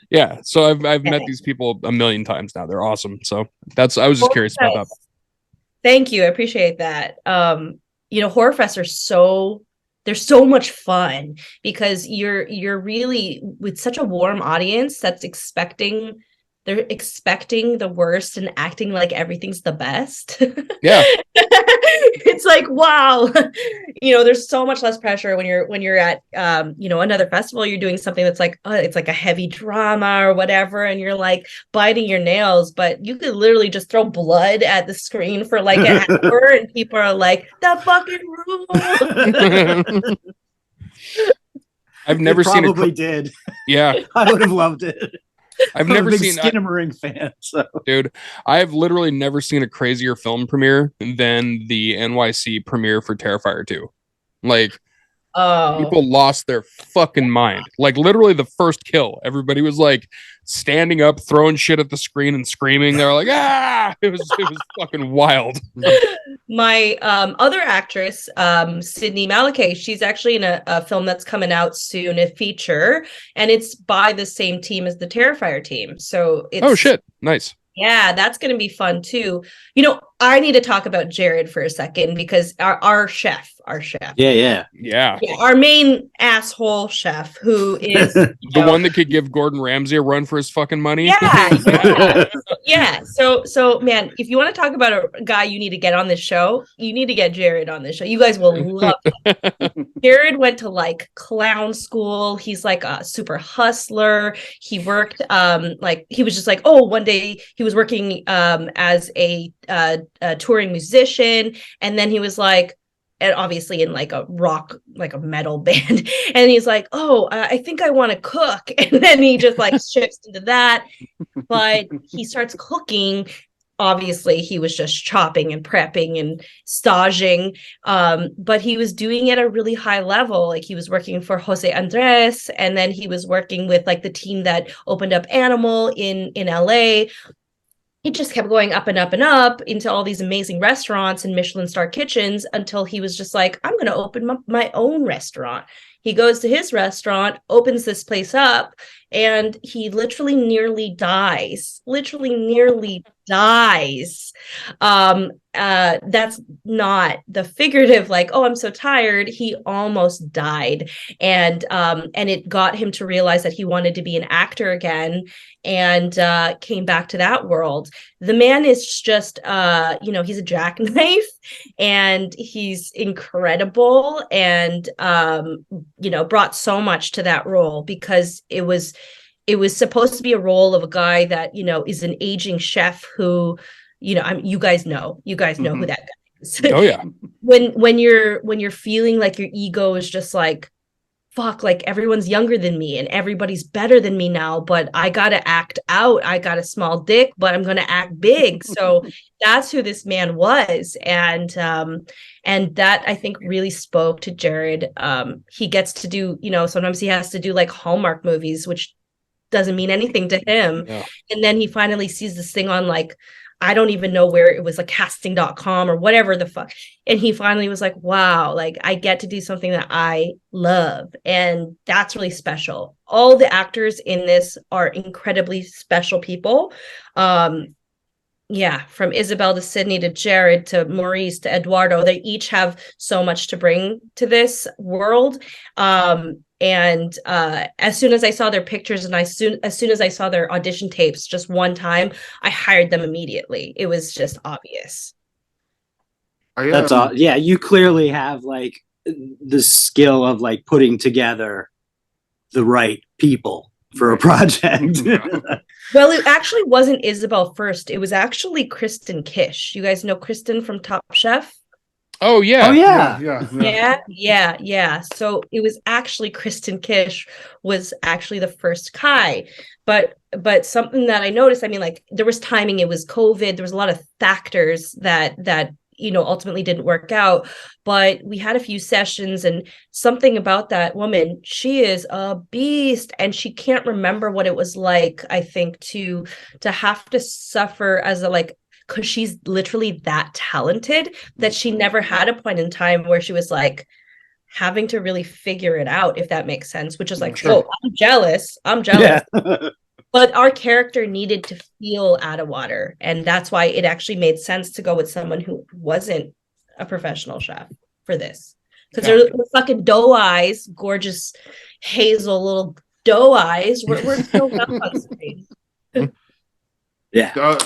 yeah. So I've met these people a million times now. They're awesome. So I was just curious about that. Thank you. I appreciate that. Horror fests are they're so much fun, because you're really with such a warm audience they're expecting the worst and acting like everything's the best. Yeah. It's like, wow. There's so much less pressure when you're at another festival. You're doing something that's like, it's like a heavy drama or whatever, and you're like biting your nails, but you could literally just throw blood at the screen for like an hour and people are like, that fucking rule. I've never seen it. Probably did. Yeah. I would have loved it. I've never seen Skinamarink fan. So. Dude, I've literally never seen a crazier film premiere than the NYC premiere for Terrifier 2. Like, people lost their fucking mind. Like, literally the first kill, everybody was like standing up, throwing shit at the screen and screaming. They were like, ah! It was fucking wild. My other actress, Sydney Malakay, she's actually in a film that's coming out soon, a feature, and it's by the same team as the Terrifier team. So it's oh shit, nice. Yeah, that's going to be fun too. I need to talk about Jared for a second, because our chef. Yeah. Our main asshole chef, who is the one that could give Gordon Ramsay a run for his fucking money. Yeah. So man, if you want to talk about a guy you need to get on this show, you need to get Jared on this show. You guys will love him. Jared went to like clown school. He's like a super hustler. He worked he was just like, one day he was working as a touring musician, and then he was like, and obviously in like a rock, like a metal band, and he's like, I think I want to cook, and then he just like shifts into that. But he starts cooking. Obviously he was just chopping and prepping and staging, but he was doing it at a really high level. Like, he was working for Jose Andres, and then he was working with like the team that opened up Animal in LA. he just kept going up and up and up into all these amazing restaurants and Michelin star kitchens until he was just like, I'm going to open my own restaurant. He goes to his restaurant, opens this place up, and he literally nearly dies. That's not the figurative, like, oh, I'm so tired. He almost died. And it got him to realize that he wanted to be an actor again, and came back to that world. The man is just, he's a jackknife, and he's incredible, and brought so much to that role, because it was supposed to be a role of a guy that is an aging chef who, you guys know who that guy is. Oh yeah. when you're feeling like your ego is just like, fuck, like everyone's younger than me and everybody's better than me now, but I gotta act out. I got a small dick, but I'm gonna act big. So that's who this man was. And that, I think, really spoke to Jared. He gets to do, sometimes he has to do like Hallmark movies, which doesn't mean anything to him. Yeah. And then he finally sees this thing on, like, I don't even know where it was, like casting.com or whatever the fuck. And he finally was like, wow, like I get to do something that I love. And that's really special. All the actors in this are incredibly special people. From Isabel to Sydney to Jared to Maurice to Eduardo, they each have so much to bring to this world. And as soon as I saw their pictures and as soon as I saw their audition tapes just one time, I hired them immediately. It was just obvious. That's all. Yeah, you clearly have like the skill of like putting together the right people for a project. Well, it actually wasn't Isabel first. It was actually Kristen Kish. You guys know Kristen from Top Chef? Oh yeah. Oh yeah. Yeah. So it was actually Kristen Kish was actually the first Kai. But something that I noticed, I mean, like there was timing, it was COVID, there was a lot of factors that ultimately didn't work out. But we had a few sessions, and something about that woman, she is a beast, and she can't remember what it was like, I think, to have to suffer as a, like, because she's literally that talented, that she never had a point in time where she was like having to really figure it out, if that makes sense, which is like, sure. Oh, I'm jealous. Yeah. But our character needed to feel out of water. And that's why it actually made sense to go with someone who wasn't a professional chef for this. Because they're fucking doe eyes, gorgeous hazel little doe eyes. We're so well on screen. Yeah.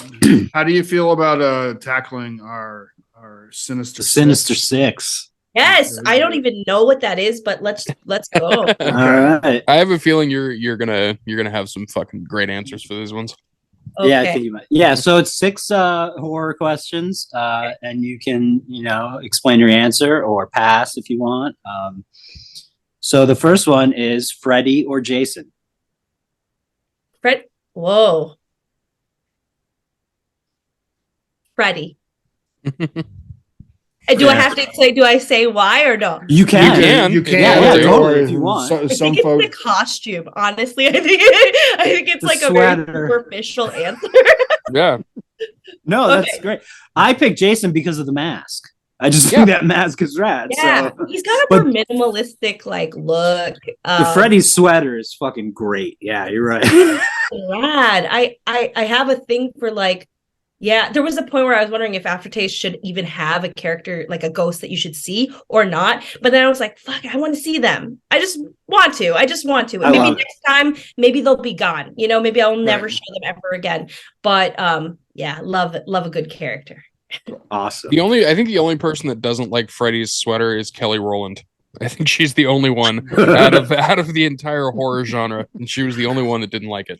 How do you feel about tackling our Sinister Six? Yes, I don't even know what that is, but let's go. Okay. All right. I have a feeling you're gonna have some fucking great answers for these ones. Okay. Yeah, I think you might. Yeah, so it's 6 horror questions, and you can explain your answer or pass if you want. So the first one is Freddy or Jason. Whoa. Freddy. Do I have to say? Do I say why or no? You can. You can. Yeah, totally. If you want. I think it's the costume. Honestly, I think it's like sweater. A very superficial answer. Yeah. No, that's great. I picked Jason because of the mask. I just think that mask is rad. Yeah, so. He's got a more minimalistic like look. The Freddy's sweater is fucking great. Yeah, you're right. Rad. I have a thing for like. Yeah, there was a point where I was wondering if Aftertaste should even have a character, like a ghost that you should see or not. But then I was like, fuck, I want to see them. I just want to. And maybe next time, maybe they'll be gone. Maybe I'll never show them ever again. But love a good character. Awesome. I think the only person that doesn't like Freddy's sweater is Kelly Rowland. I think she's the only one out of the entire horror genre. And she was the only one that didn't like it.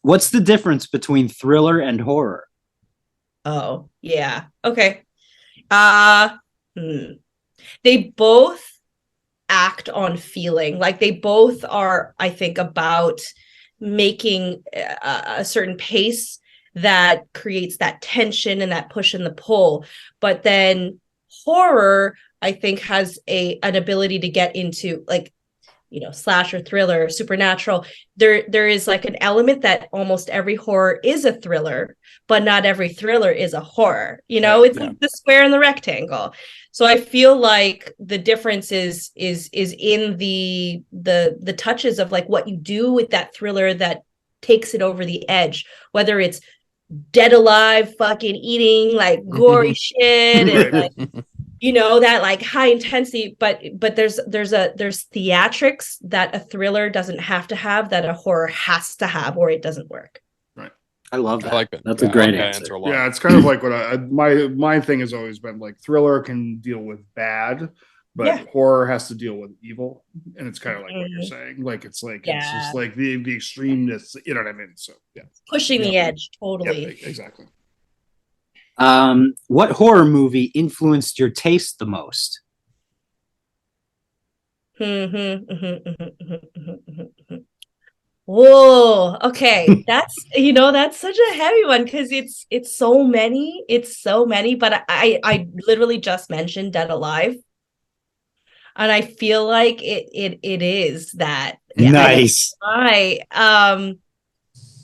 What's the difference between thriller and horror? Oh, yeah. Okay. They both act on feeling. Like they both are, I think, about making a certain pace that creates that tension and that push and the pull. But then horror, I think, has an ability to get into like, slasher, thriller, supernatural, there is like an element that almost every horror is a thriller, but not every thriller is a horror. It's like the square and the rectangle. So I feel like the difference is in the touches of like what you do with that thriller that takes it over the edge, whether it's dead alive fucking eating like gory shit and like that like high intensity, but there's theatrics that a thriller doesn't have to have that a horror has to have, or it doesn't work. Right. I love that. I like that. That's a great answer. A lot. Yeah, it's kind of like what my thing has always been like thriller can deal with bad, but horror has to deal with evil, and it's kind of like what you're saying. Like it's like it's just like the extremeness, you know what I mean? So pushing the edge, totally. Yeah, exactly. What horror movie influenced your taste the most? Whoa, okay. That's such a heavy one because it's so many. But I literally just mentioned Dead Alive. And I feel like it is that. Nice.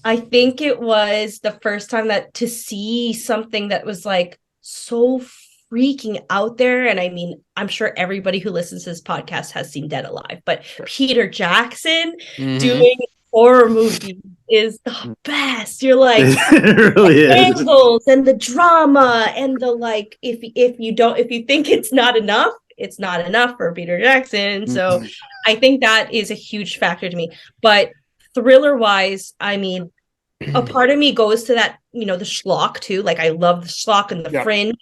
I think it was the first time that to see something that was like so freaking out there. And I mean, I'm sure everybody who listens to this podcast has seen Dead Alive, but Peter Jackson doing horror movies is the best. You're like, it really is. Angles and the drama and the like, if you think it's not enough, it's not enough for Peter Jackson. So I think that is a huge factor to me. But thriller wise, I mean, a part of me goes to that, the schlock too. Like I love the schlock and the Fringe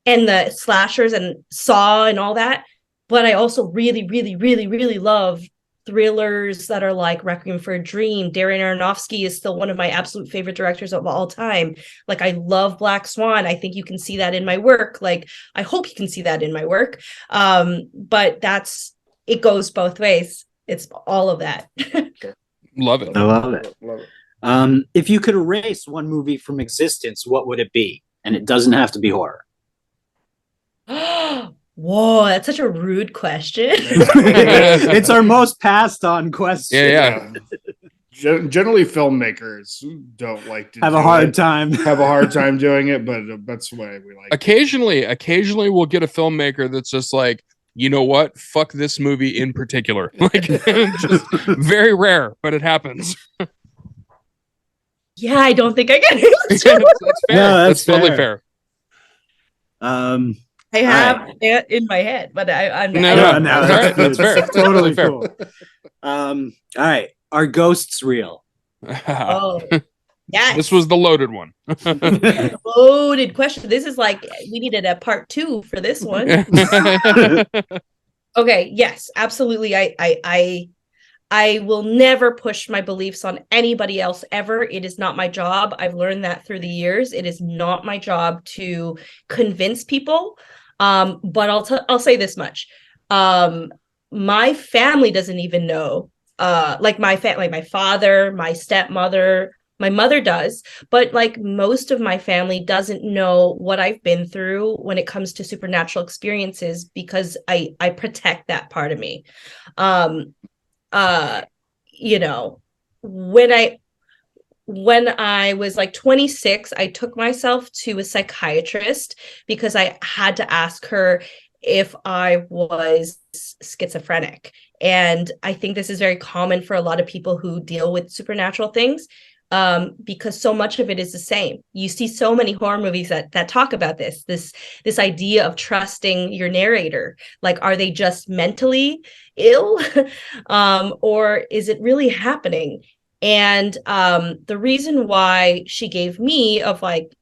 and the slashers and Saw and all that. But I also really, really, really, really love thrillers that are like Requiem for a Dream. Darren Aronofsky is still one of my absolute favorite directors of all time. Like I love Black Swan. I think you can see that in my work. Like I hope you can see that in my work. But it goes both ways. It's all of that. Love it. I love it. If you could erase one movie from existence, what would it be? And it doesn't have to be horror. Whoa, that's such a rude question. It's our most passed on question. Yeah. Generally, filmmakers don't like to have a hard time doing it, but that's the way we like. Occasionally, we'll get a filmmaker that's just like, you know what? Fuck this movie in particular. Like, just very rare, but it happens. Yeah, I don't think I get it. That's fair. No, that's totally fair. I have it in my head, but I'm no, that's fair. Totally fair. Cool. All right. Are ghosts real? Oh, yes. This was the loaded one. Loaded question. This is like we needed a part 2 for this one. Okay. Yes, absolutely. I will never push my beliefs on anybody else ever. It is not my job. I've learned that through the years. It is not my job to convince people. But I'll say this much. My family doesn't even know. Like my father, my stepmother, my mother does, but like most of my family doesn't know what I've been through when it comes to supernatural experiences because I protect that part of me. When I was like 26, I took myself to a psychiatrist because I had to ask her if I was schizophrenic. And I think this is very common for a lot of people who deal with supernatural things, because so much of it is the same. You see so many horror movies that talk about this idea of trusting your narrator. Like, are they just mentally ill? Or is it really happening? And the reason why she gave me of like,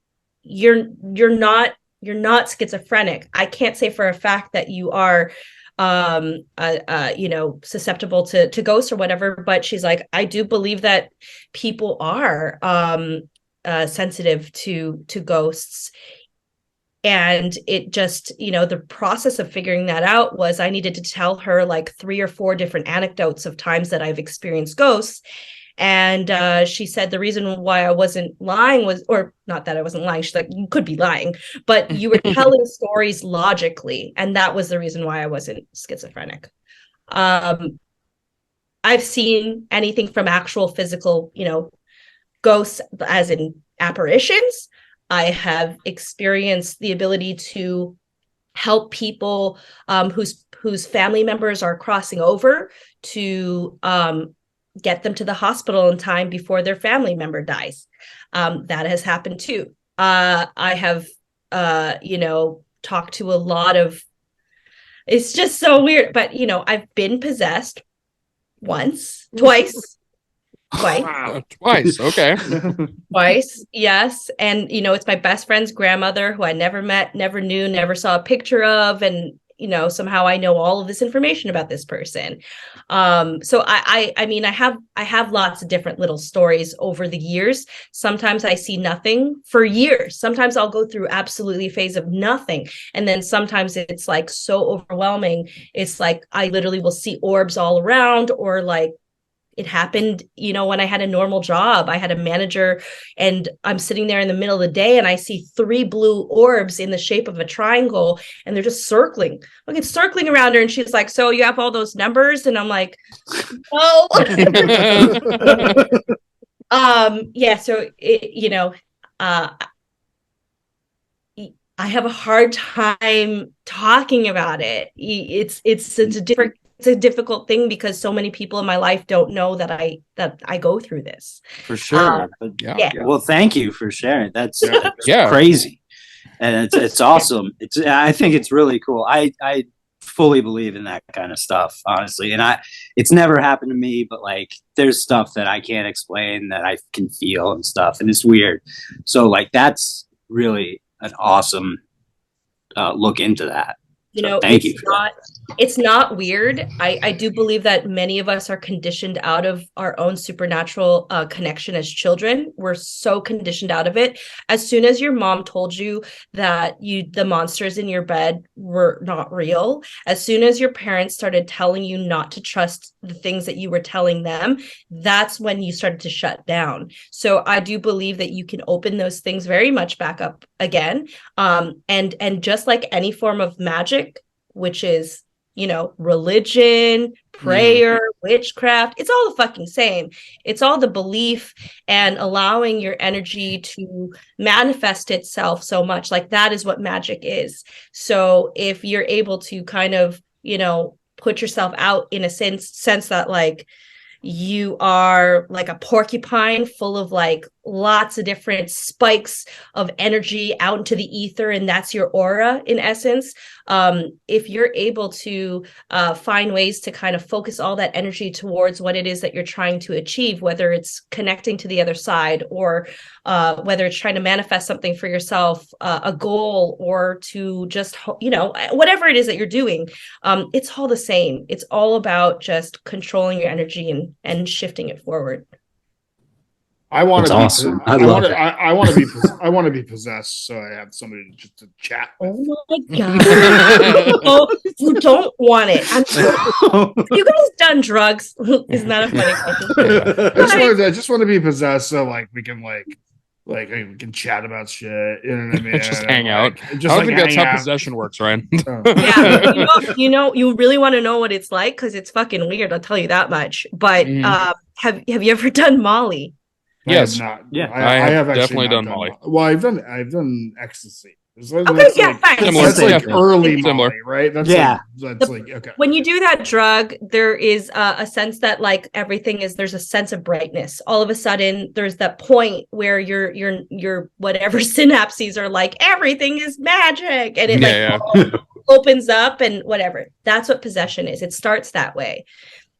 you're not schizophrenic. I can't say for a fact that you are susceptible to ghosts or whatever, but she's like, I do believe that people are sensitive to ghosts. And it just, the process of figuring that out was I needed to tell her like 3 or 4 different anecdotes of times that I've experienced ghosts. And she said the reason why I wasn't lying was, or not that I wasn't lying, she's like, you could be lying, but you were telling stories logically. And that was the reason why I wasn't schizophrenic. I've seen anything from actual physical, ghosts as in apparitions. I have experienced the ability to help people whose family members are crossing over to get them to the hospital in time before their family member dies. That has happened too. I have, talked to a lot of, it's just so weird, but, I've been possessed once, twice. Wow. Twice. Okay. Twice, yes. And it's my best friend's grandmother, who I never met, never knew, never saw a picture of, and somehow I know all of this information about this person. So I mean, I have lots of different little stories over the years. Sometimes I see nothing for years. Sometimes I'll go through absolutely a phase of nothing, and then sometimes it's like so overwhelming. It's like I literally will see orbs all around, or like it happened, when I had a normal job. I had a manager, and I'm sitting there in the middle of the day and I see 3 blue orbs in the shape of a triangle, and they're just circling. Like, it's circling around her, and she's like, "So you have all those numbers?" And I'm like, "No." Yeah, so I have a hard time talking about it. It's a difficult thing because so many people in my life don't know that I go through this. For sure. Yeah. Well, thank you for sharing. That's crazy. And it's awesome. I think it's really cool. I fully believe in that kind of stuff, honestly. And it's never happened to me, but like there's stuff that I can't explain that I can feel and stuff. And it's weird. So like that's really an awesome look into that. Thank you. It's not weird. I do believe that many of us are conditioned out of our own supernatural connection as children. We're so conditioned out of it. As soon as your mom told you that the monsters in your bed were not real, as soon as your parents started telling you not to trust the things that you were telling them, that's when you started to shut down. So I do believe that you can open those things very much back up again. And just like any form of magic, which is, religion, prayer, witchcraft, it's all the fucking same. It's all the belief and allowing your energy to manifest itself so much. Like that is what magic is. So if you're able to kind of, put yourself out in a sense that like you are like a porcupine full of like lots of different spikes of energy out into the ether, and that's your aura in essence. If you're able to find ways to kind of focus all that energy towards what it is that you're trying to achieve, whether it's connecting to the other side, or whether it's trying to manifest something for yourself, a goal, or to just, whatever it is that you're doing, it's all the same. It's all about just controlling your energy and shifting it forward. I want to be awesome. I want to be possessed, so I have somebody just to chat with. Oh my god! Oh, you don't want it. You guys done drugs? Isn't that a funny question? I just want to be possessed, so like we can we can chat about shit. You know what I mean? Just hang out. Just I don't think that's how possession works, Ryan. Yeah, you really want to know what it's like, because it's fucking weird. I'll tell you that much. But have you ever done Molly? Yes. I have definitely done Molly. Well, I've done ecstasy. Okay, yeah, fine. That's like early Molly, right? That's okay. When you do that drug, there is a sense that like there's a sense of brightness. All of a sudden, there's that point where your whatever synapses are like, everything is magic, and it opens up and whatever. That's what possession is. It starts that way.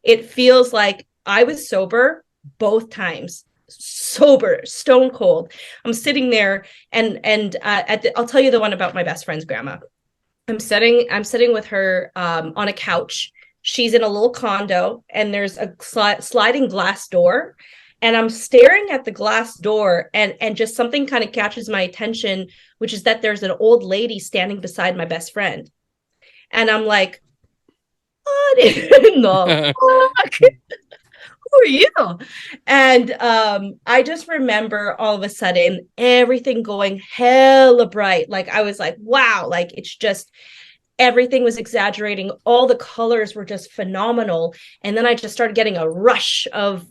It feels like I was sober both times. Sober, stone cold. I'm sitting there, and I'll tell you the one about my best friend's grandma. I'm sitting with her on a couch. She's in a little condo, and there's a sliding glass door, and I'm staring at the glass door, and just something kind of catches my attention, which is that there's an old lady standing beside my best friend, and I'm like, what in the fuck? Who are you? And I just remember all of a sudden everything going hella bright. Like I was like, wow, like it's just, everything was exaggerating. All the colors were just phenomenal. And then I just started getting a rush of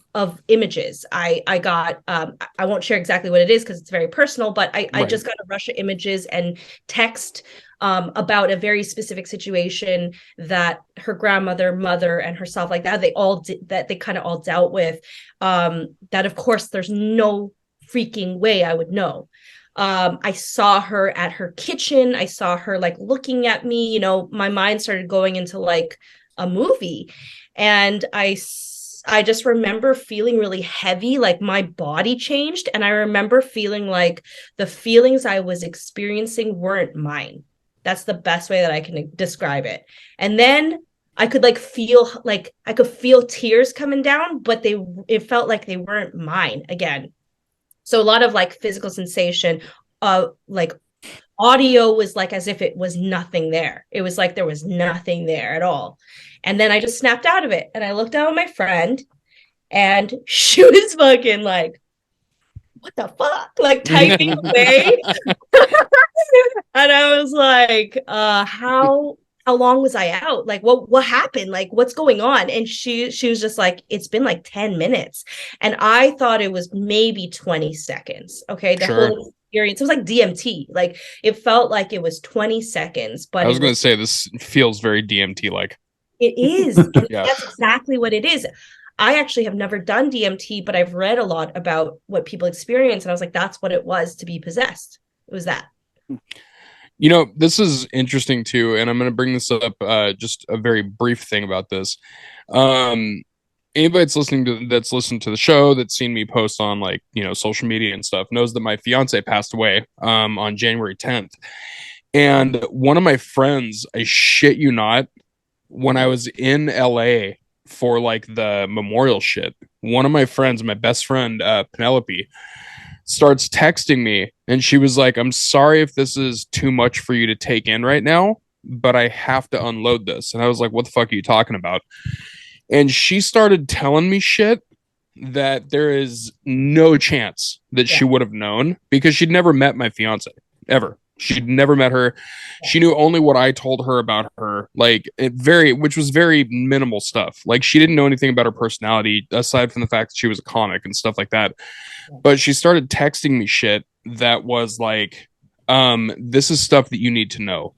images. I got, I won't share exactly what it is because it's very personal, but I just got a rush of images and text about a very specific situation that her grandmother, mother, and herself, like that, they kind of all dealt with. That of course there's no freaking way I would know. I saw her at her kitchen. I saw her like looking at me, you know, my mind started going into like a movie. And I just remember feeling really heavy, like my body changed. And I remember feeling like the feelings I was experiencing weren't mine. That's the best way that I can describe it. And then I could I could feel tears coming down, but it felt like they weren't mine again. So a lot of like physical sensation, like audio was like as if it was nothing there. It was like there was nothing there at all. And then I just snapped out of it. And I looked down at my friend and she was fucking like, what the fuck? Like typing away. And I was like, how long was I out? Like, what happened? Like, what's going on? And she was just like, it's been like 10 minutes. And I thought it was maybe 20 seconds. Okay. The whole experience, it was like DMT. Like, it felt like it was 20 seconds. But I was going to say, this feels very DMT like. It is. Yeah. That's exactly what it is. I actually have never done DMT, but I've read a lot about what people experience. And I was like, that's what it was to be possessed. It was that. You know, this is interesting too, and I'm going to bring this up, just a very brief thing about this. Anybody that's listened to the show, that's seen me post on like, you know, social media and stuff, knows that my fiance passed away on January 10th. And one of my friends, I shit you not, when I was in LA for like the memorial shit, one of my friends, my best friend, Penelope, starts texting me, and she was like, I'm sorry if this is too much for you to take in right now, but I have to unload this. And I was like, what the fuck are you talking about? And she started telling me shit that there is no chance that she would have known, because she'd never met my fiance ever. She'd never met her. She knew only what I told her about her, like which was very minimal stuff. Like, she didn't know anything about her personality aside from the fact that she was a comic and stuff like that. But she started texting me shit that was like, this is stuff that you need to know.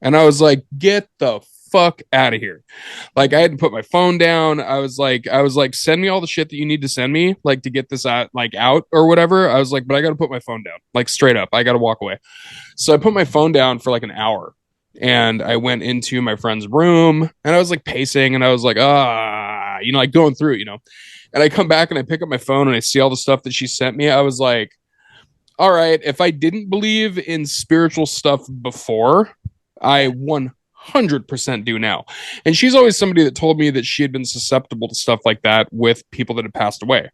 And I was like, get the fuck out of here. Like, I had to put my phone down. I was like, send me all the shit that you need to send me, like, to get this out or whatever. I was like, but I got to put my phone down, like, straight up. I got to walk away. So I put my phone down for like an hour, and I went into my friend's room, and I was like pacing, and I was like, you know, like going through it, you know. And I come back and I pick up my phone and I see all the stuff that she sent me. I was like, all right, if I didn't believe in spiritual stuff before, I 100% do now. And she's always somebody that told me that she had been susceptible to stuff like that with people that had passed away.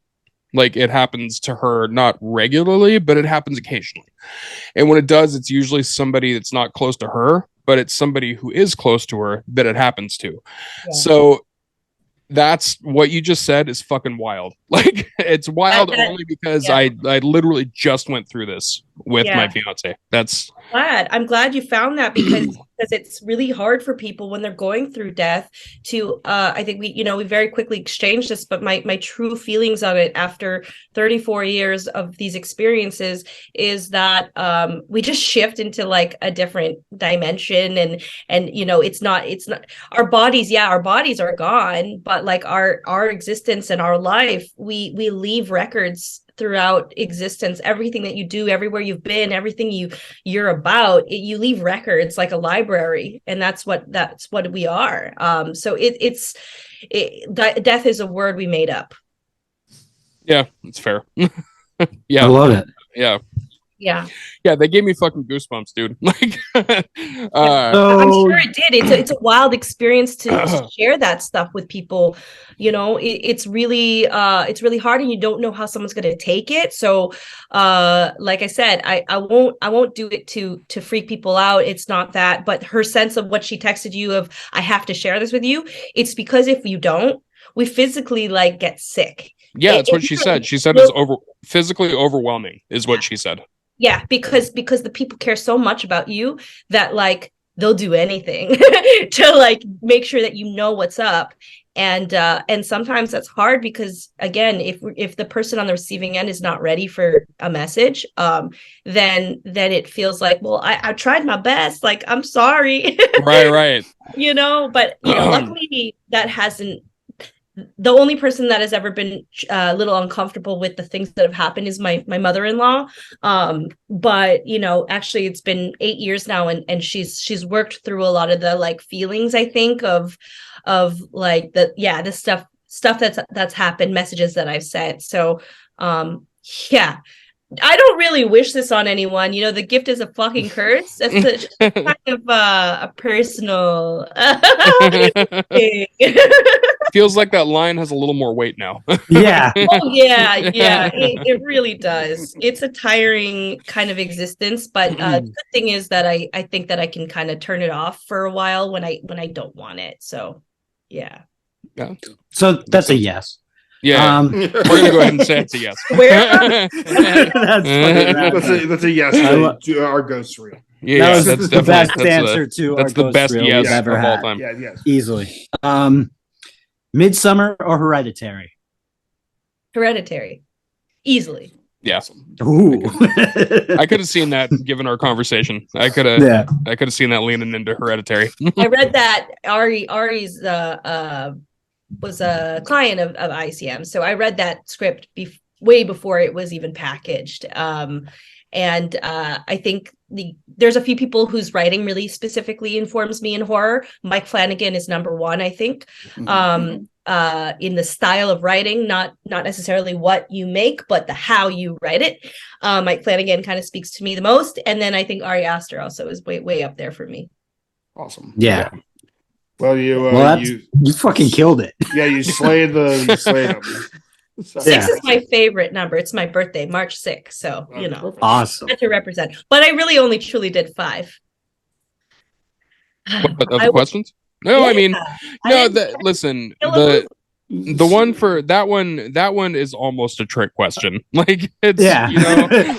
Like, it happens to her, not regularly, but it happens occasionally. And when it does, it's usually somebody that's not close to her, but it's somebody who is close to her that it happens to. Yeah. So that's what you just said is fucking wild. Like, it's wild only because I literally just went through this with my fiance. I'm glad you found that, because it's really hard for people when they're going through death to I think we very quickly exchanged this, but my true feelings of it after 34 years of these experiences is that we just shift into like a different dimension, and you know, it's not our bodies are gone, but like our existence and our life, we leave records throughout existence. Everything that you do, everywhere you've been, everything you're about, you leave records like a library, and that's what we are. So death is a word we made up. Yeah, it's fair. Yeah, I love it. Yeah, they gave me fucking goosebumps, dude. Like, I'm sure it did. It's a wild experience to share that stuff with people. You know, it's really hard, and you don't know how someone's going to take it. So, like I said, I won't do it to freak people out. It's not that, but her sense of what she texted you of, I have to share this with you. It's because if you don't, we physically like get sick. Yeah, that's what she said. She said it's physically overwhelming is what she said. Yeah, because the people care so much about you that like they'll do anything to like make sure that you know what's up. And sometimes that's hard because, again, if the person on the receiving end is not ready for a message, then it feels like, well, I tried my best, like, I'm sorry. Right. But luckily that hasn't. The only person that has ever been a little uncomfortable with the things that have happened is my mother-in-law. But actually it's been 8 years now, and she's worked through a lot of the like feelings, I think, of like the stuff that's happened, messages that I've sent. So yeah. I don't really wish this on anyone. The gift is a fucking curse. That's kind of a personal thing. Feels like that line has a little more weight now. Yeah. Oh yeah. It really does. It's a tiring kind of existence, but the good thing is that I think that I can kind of turn it off for a while when I don't want it. So yeah. So that's a yes. Yeah, we're gonna go ahead and say it's a yes. That's a yes to our ghost reel. Yeah, that's the best answer to that's the best yes we've ever had. All time. Yeah, yes. Easily. Midsummer or Hereditary? Hereditary, easily. Yeah. Ooh. I could have seen that given our conversation. I could have seen that leaning into Hereditary. I read that Ari's was a client of ICM, so I read that script way before it was even packaged. And I think there's a few people whose writing really specifically informs me in horror. Mike Flanagan is number one, I think, in the style of writing, not necessarily what you make, but the how you write it. Mike Flanagan kind of speaks to me the most, and then I think Ari Aster also is way up there for me. Awesome. Yeah. Well, you fucking killed it. Yeah, you slayed them. 6 is my favorite number. It's my birthday, March 6th. So, awesome. To represent. But I really only truly did 5. Other questions? No, I mean, no. Listen, the one for that one is almost a trick question. Like it's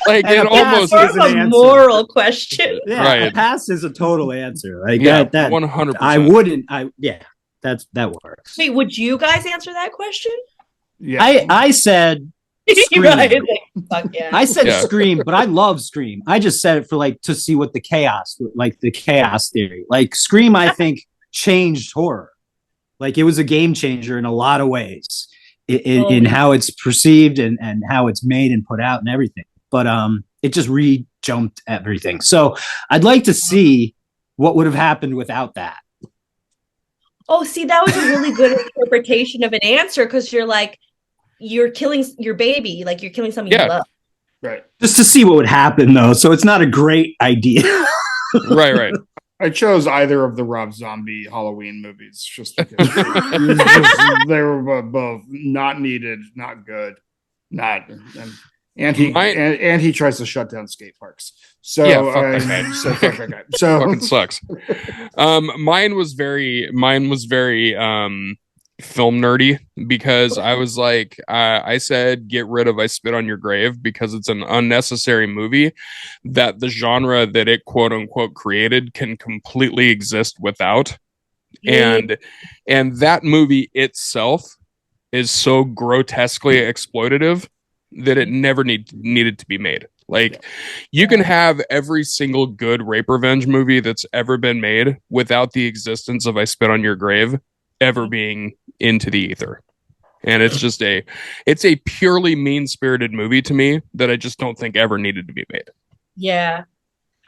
like it almost is a moral question. Yeah, right. A pass is a total answer. Like that 100%. I wouldn't. That works. Wait, would you guys answer that question? Yeah, I said Scream. Right. Fuck yeah. I said Scream, but I love Scream. I just said it for to see what the chaos theory. Like Scream, I think changed horror. Like it was a game changer in a lot of ways in how it's perceived and how it's made and put out and everything. But it just re-jumped everything. So I'd like to see what would have happened without that. Oh, see, that was a really good interpretation of an answer, because you're killing your baby, like you're killing something you love. Right. Just to see what would happen, though. So it's not a great idea. Right. I chose either of the Rob Zombie Halloween movies just because they were both not needed, not good, and he tries to shut down skate parks. So so fucking sucks. Mine was very film nerdy, because I was like, I said get rid of I Spit on Your Grave because it's an unnecessary movie that the genre that it quote unquote created can completely exist without. And that movie itself is so grotesquely exploitative that it never needed to be made. Like, you can have every single good rape revenge movie that's ever been made without the existence of I Spit on Your Grave ever being into the ether. And it's a purely mean-spirited movie to me that I just don't think ever needed to be made. Yeah.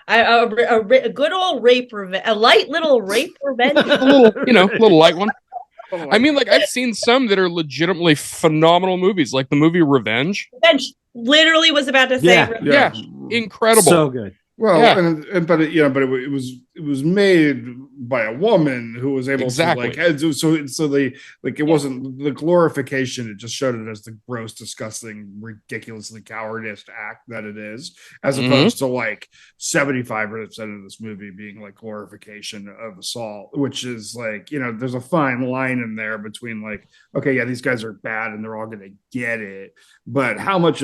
A good old rape revenge, a light little rape revenge. little light one. I mean, like, I've seen some that are legitimately phenomenal movies, like the movie Revenge. Literally was about to say, yeah, incredible, so good. Well, but it was made by a woman who was able to it wasn't the glorification. It just showed it as the gross, disgusting, ridiculously cowardice act that it is, as opposed to 75% of this movie being like glorification of assault, which is there's a fine line in there between these guys are bad and they're all going to get it, but how much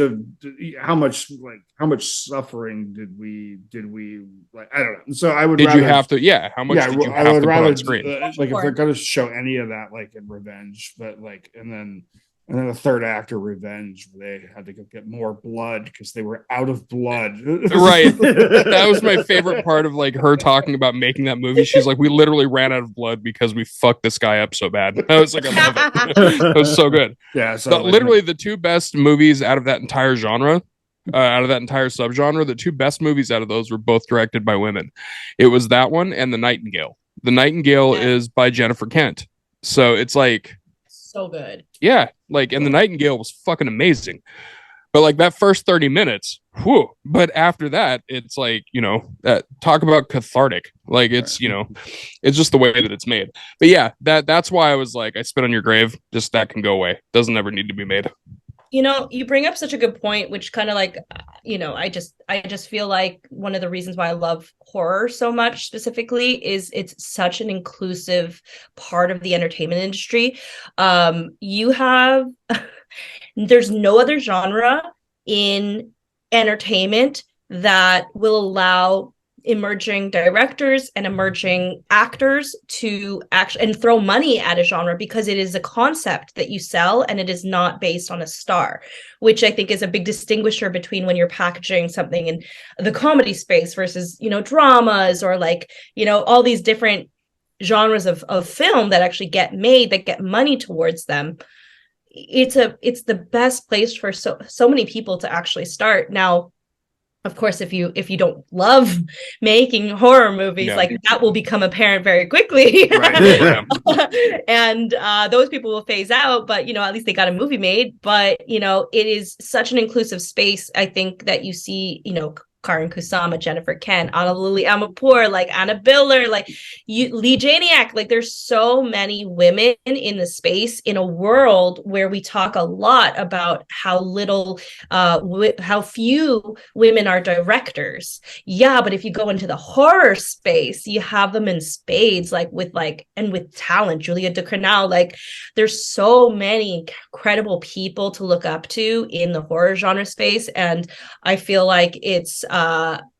suffering did we we like, I don't know. So I would Did rather, you have to? Yeah. How much did you have to put on screen? Like if they're going to show any of that, like in Revenge, but like, and then the third act of Revenge, they had to go get more blood because they were out of blood. Right. That was my favorite part of like her talking about making that movie. She's like, we literally ran out of blood because we fucked this guy up so bad. I was like, I love it. It was so good. Yeah. So literally the two best movies out of that entire genre, out of that entire subgenre, the two best movies out of those were both directed by women. It was that one and The Nightingale. The Nightingale is by Jennifer Kent. So it's like, so good. Yeah, like, and The Nightingale was fucking amazing. But like that first 30 minutes, whew. But after that, it's like, talk about cathartic. Like it's, it's just the way that it's made. But yeah, that's why I was like, I spit on your grave. Just that can go away. Doesn't ever need to be made. You bring up such a good point, which kind of like, I just feel like one of the reasons why I love horror so much specifically is it's such an inclusive part of the entertainment industry. You have, there's no other genre in entertainment that will allow emerging directors and emerging actors to actually and throw money at a genre because it is a concept that you sell and it is not based on a star, which I think is a big distinguisher between when you're packaging something in the comedy space versus, dramas or like, all these different genres of film that actually get made, that get money towards them. It's the best place for so many people to actually start. Now, of course, if you don't love making horror movies, like that will become apparent very quickly. Right. And those people will phase out, but at least they got a movie made. But it is such an inclusive space. I think that you see, Karin Kusama, Jennifer Kent, Anna Lily Amirpour, like Anna Biller, like Lee Janiak. Like there's so many women in the space in a world where we talk a lot about how little, how few women are directors. Yeah, but if you go into the horror space, you have them in spades, like with talent. Julia Ducournau, like there's so many incredible people to look up to in the horror genre space, and I feel like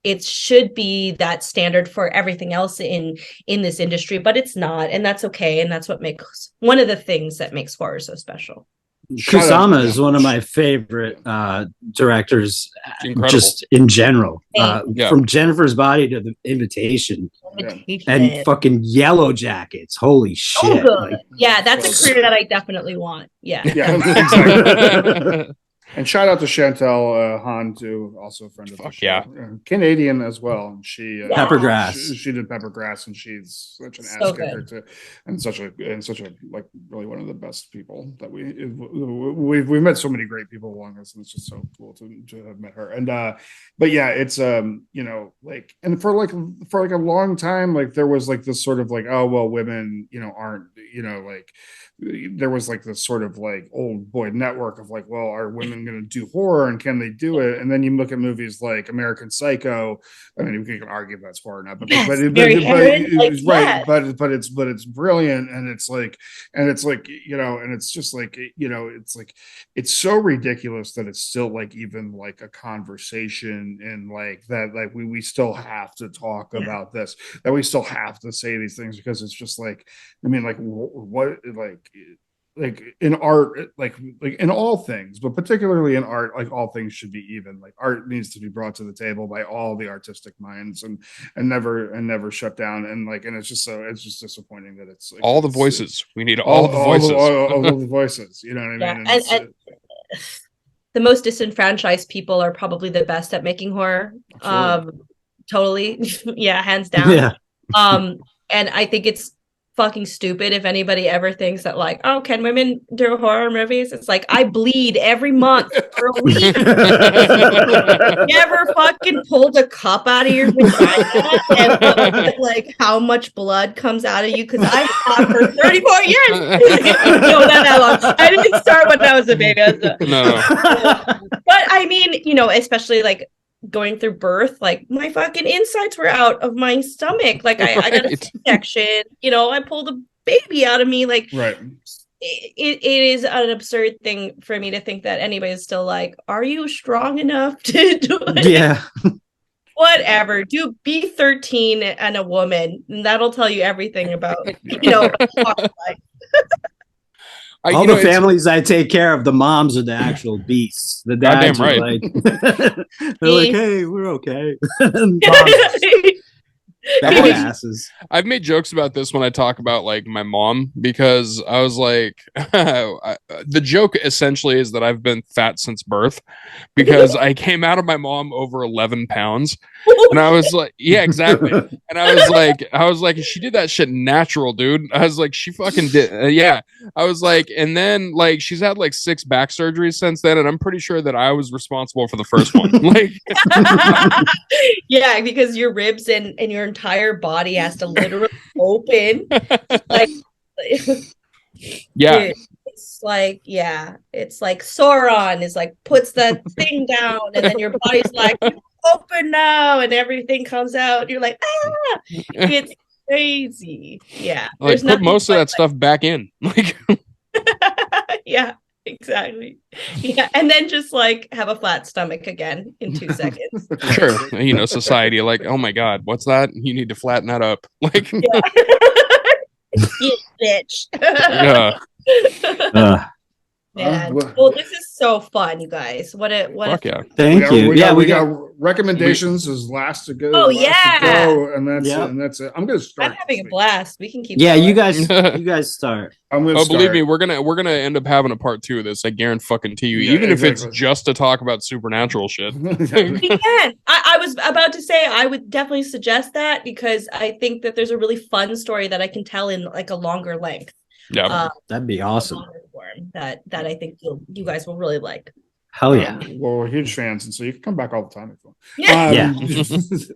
it should be that standard for everything else in this industry, but it's not, and that's okay, and that's what makes one of the things that makes horror so special. Kusama is one of my favorite directors, just in general. From Jennifer's Body to The Invitation. And fucking Yellow Jackets. Holy shit! That's a career that I definitely want. Yeah, exactly. And shout out to Chantel Hahn, too, also a friend of the show. Yeah. Canadian as well. And she Peppergrass. She did Peppergrass, and she's such an ass kicker too, and such a like really one of the best people that we've met so many great people along this, and it's just so cool to have met her. And but yeah, it's like, and for a long time, like there was like this sort of like, oh well, women aren't like, there was like this sort of like old boy network of like, well, are women going to do horror and can they do it? And then you look at movies like American Psycho. I mean, we can argue if that's horror or not, but it's brilliant, and it's like and it's just like it's like it's so ridiculous that it's still like even like a conversation, and like that like we still have to talk about this, that we still have to say these things, because it's just like, I mean, like what like in art, like in all things, but particularly in art, like all things should be even. Like art needs to be brought to the table by all the artistic minds and never shut down. And like, and it's just disappointing that it's like, all the voices. We need all the voices. All the voices. You know what I mean? And the most disenfranchised people are probably the best at making horror. Totally. Yeah, hands down. Yeah. And I think it's fucking stupid if anybody ever thinks that like, oh, can women do horror movies? It's like, I bleed every month for a week. Never fucking pulled a cup out of your vagina and looked at like how much blood comes out of you, because I have for 34 years. No, not that long. I didn't start when I was a baby. No. But I mean, especially like going through birth, like my fucking insides were out of my stomach, like I got a C-section, I pulled a baby out of me, like it is an absurd thing for me to think that anybody's still like, are you strong enough to do it? Yeah. Whatever. Do be 13 and a woman, and that'll tell you everything about life. All the families I take care of, the moms are the actual beasts. The dads are like, they're like, hey, we're okay. I've made jokes about this when I talk about like my mom, because I was like, the joke essentially is that I've been fat since birth, because I came out of my mom over 11 pounds. And I was like, yeah, exactly. And I was like, she did that shit natural, dude. I was like, she fucking did. Yeah. I was like, and then like, she's had like 6 back surgeries since then. And I'm pretty sure that I was responsible for the first one. Like, yeah, because your ribs and your entire body has to literally open. Like, yeah. Dude, it's like Sauron is like puts that thing down, and then your body's like, open now, and everything comes out. You're like, ah, it's crazy. Yeah, like put most of that stuff back in. Like, yeah, exactly. Yeah, and then just like have a flat stomach again in 2 seconds. Sure, society like, oh my god, what's that? You need to flatten that up. Like, you bitch. Yeah. Well, this is so fun, you guys. Fuck yeah. Thank you. We got recommendations is last to go. Oh yeah. And that's it. I'm gonna start. I'm having a blast. We can keep going. You guys start. Believe me, we're gonna end up having a part 2 of this. I guarantee you, even if it's just to talk about supernatural shit. We can. I was about to say I would definitely suggest that, because I think that there's a really fun story that I can tell in like a longer length. Yeah, that'd be awesome. That I think you guys will really like. Hell yeah! Well, we're huge fans, and so you can come back all the time if you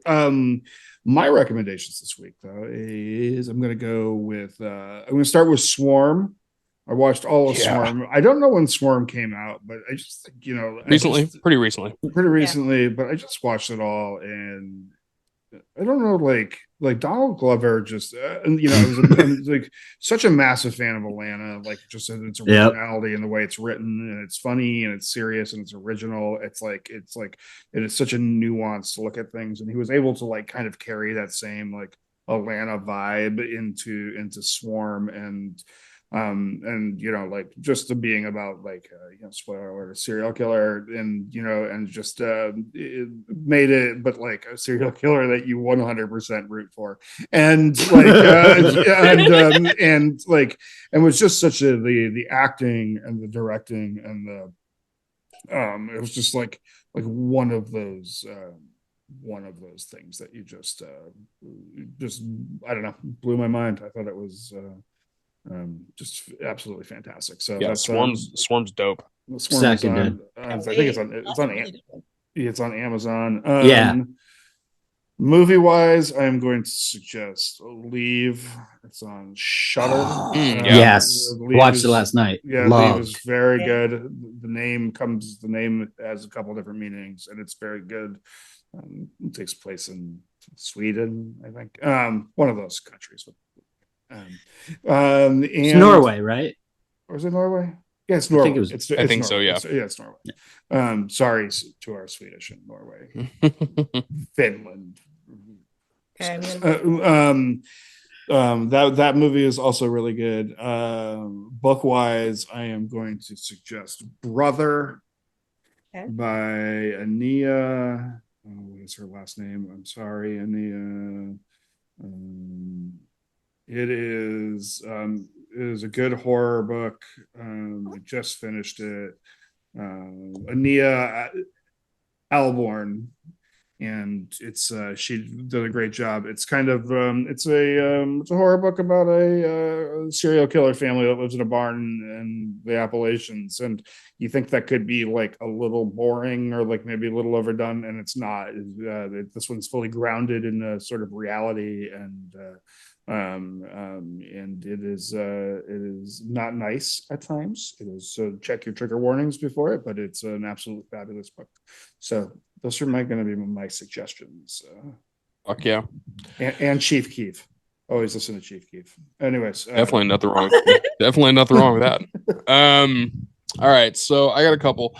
want. My recommendations this week, though, is I'm going to go with. I'm going to start with Swarm. I watched all of Swarm. I don't know when Swarm came out, but I just pretty recently. But I just watched it all, and I don't know, like Donald Glover just, I was like such a massive fan of Atlanta, like just in its originality and the way it's written, and it's funny and it's serious and it's original. It is such a nuanced look at things, and he was able to like kind of carry that same like Atlanta vibe into Swarm, and like just the being about like spoiler alert, a serial killer, and just it made it, but like a serial killer that you 100% root for, and like and was just such the acting and the directing and the it was just like one of those things that you just I don't know, blew my mind. I thought it was just absolutely fantastic. So yeah, Swarm's dope. Seconded. I think it's on Amazon. Movie wise, I'm going to suggest Leave. It's on Shudder. Yes, watched it last night. Yeah, Leave is very good. The name has a couple different meanings, and it's very good. It takes place in Sweden, I think. One of those countries. It's Norway, right? Or is it Norway? Yeah, it's Norway. I think so. Yeah, it's Norway. Yeah. Sorry to our Swedish and Norway, Finland. Okay, that movie is also really good. Book wise, I am going to suggest Brother by Ania. What is her last name? I'm sorry, Ania. It is a good horror book. I just finished it. Ania Alborn, and it's she did a great job. It's kind of it's a horror book about a serial killer family that lives in a barn in the Appalachians, and you think that could be like a little boring or like maybe a little overdone, and it's not. This one's fully grounded in a sort of reality, and it is not nice at times. It is, so check your trigger warnings before it, but it's an absolutely fabulous book. So those are going to be my suggestions. Fuck yeah. And Chief Keef. Always listen to Chief Keef. Anyways, definitely nothing wrong with that. All right, so I got a couple.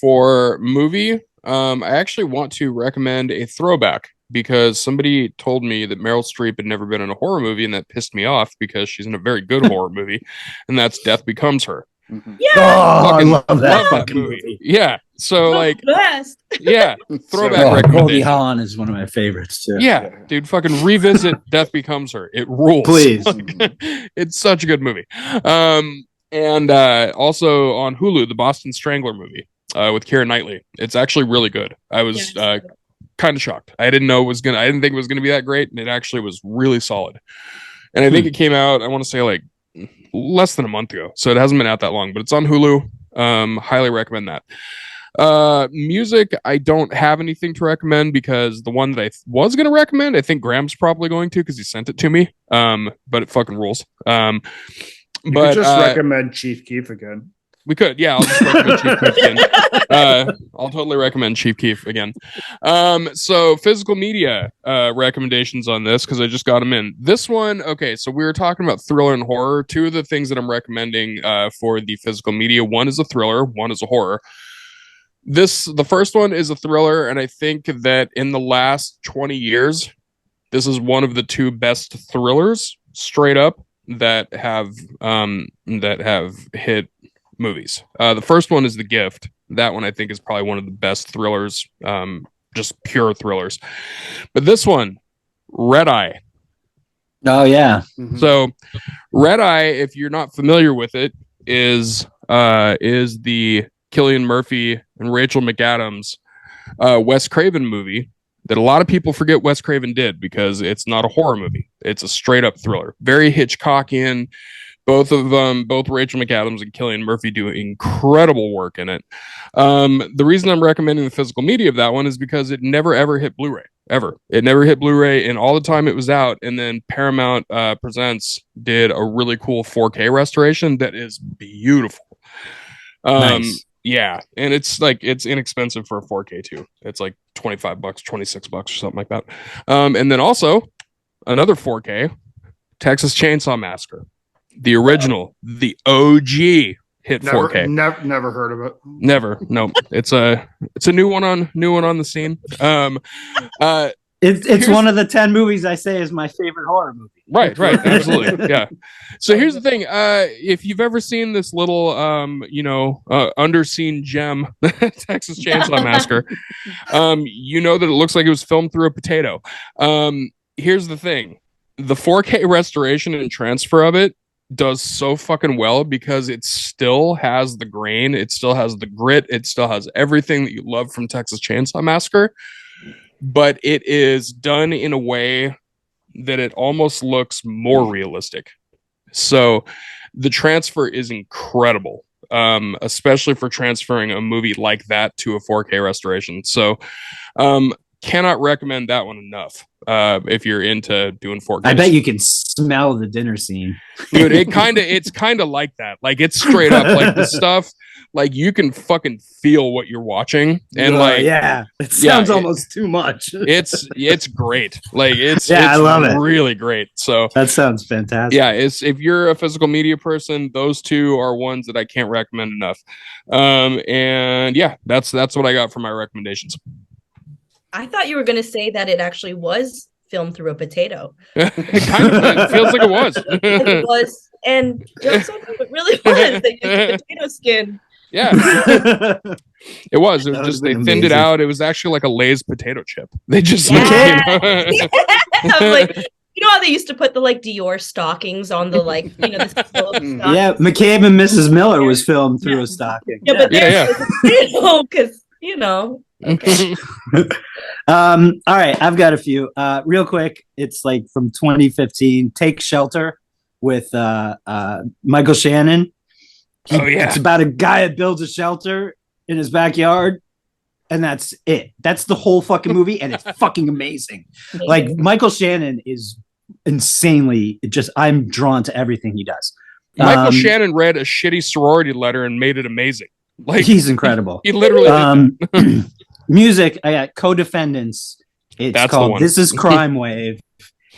For movie, I actually want to recommend a throwback because somebody told me that Meryl Streep had never been in a horror movie, and that pissed me off because she's in a very good horror movie, and that's Death Becomes Her. Yeah. I love that fucking movie. Yeah. So like, best. yeah, throwback recommendation. Goldie Hawn is one of my favorites too. Yeah, dude, fucking revisit Death Becomes Her. It rules. Please. It's such a good movie. And also on Hulu, the Boston Strangler movie with Keira Knightley. It's actually really good. I was kind of shocked. I didn't think it was gonna be that great, and it actually was really solid. And I think it came out, I want to say like less than a month ago, so it hasn't been out that long, but it's on Hulu. Highly recommend that. Music, I don't have anything to recommend because the one that I was going to recommend, I think Graham's probably going to because he sent it to me. But it fucking rules. You could just recommend Chief Keef again. We could, yeah. I'll just recommend Chief Keef again. I'll totally recommend Chief Keef again. So physical media recommendations on this because I just got them in. This one, okay. So we were talking about thriller and horror. Two of the things that I'm recommending for the physical media. One is a thriller. One is a horror. The first one is a thriller, and I think that in the last 20 years, this is one of the two best thrillers, straight up, that have hit movies. The first one is The Gift. That one I think is probably one of the best thrillers, just pure thrillers. But this one, Red Eye. Oh yeah. Mm-hmm. So Red Eye, if you're not familiar with it, is the Cillian Murphy and Rachel McAdams Wes Craven movie that a lot of people forget Wes Craven did because it's not a horror movie. It's a straight up thriller. Very Hitchcockian. Both Rachel McAdams and Cillian Murphy do incredible work in it. The reason I'm recommending the physical media of that one is because it never ever hit Blu-ray. Ever. It never hit Blu-ray in all the time it was out. And then Paramount Presents did a really cool 4K restoration that is beautiful. Nice. Yeah, and it's inexpensive for a 4K too. It's like $25, $26 or something like that. And then also another 4K, Texas Chainsaw Massacre, the original, the OG hit 4K. Never heard of it. Never. No, it's a new one on the scene. It's one of the 10 movies I say is my favorite horror movie. Right, absolutely, yeah. So here's the thing: if you've ever seen this little, underseen gem, Texas Chainsaw Massacre, you know that it looks like it was filmed through a potato. Here's the thing: the 4K restoration and transfer of it does so fucking well because it still has the grain, it still has the grit, it still has everything that you love from Texas Chainsaw Massacre. But it is done in a way that it almost looks more realistic. So the transfer is incredible, especially for transferring a movie like that to a 4K restoration. So cannot recommend that one enough if you're into doing 4K. I bet you can smell the dinner scene. Dude, it's kind of like that. Like it's straight up like the stuff. Like you can fucking feel what you're watching, and it sounds almost too much. It's great. Like it's I love it. Really great. So that sounds fantastic. Yeah, if you're a physical media person, those two are ones that I can't recommend enough. And yeah, that's what I got for my recommendations. I thought you were going to say that it actually was filmed through a potato. It feels like it was. It was, and jokes on you, it really was. They used potato skin. Yeah, it was. It was just they thinned it out. It was actually like a Lay's potato chip. They just I was like, you know how they used to put the like Dior stockings on the like, you know, the yeah, McCabe and Mrs. Miller was filmed through a stocking. Yeah, but because you know. Okay. All right, I've got a few. Real quick, it's like from 2015. Take Shelter with Michael Shannon. It's about a guy that builds a shelter in his backyard, and that's it. That's the whole fucking movie, and it's fucking amazing. Like Michael Shannon is insanely I'm drawn to everything he does. Michael Shannon read a shitty sorority letter and made it amazing. Like he's incredible. He literally did. Music, I got Co-Defendants. It's called This Is Crime Wave.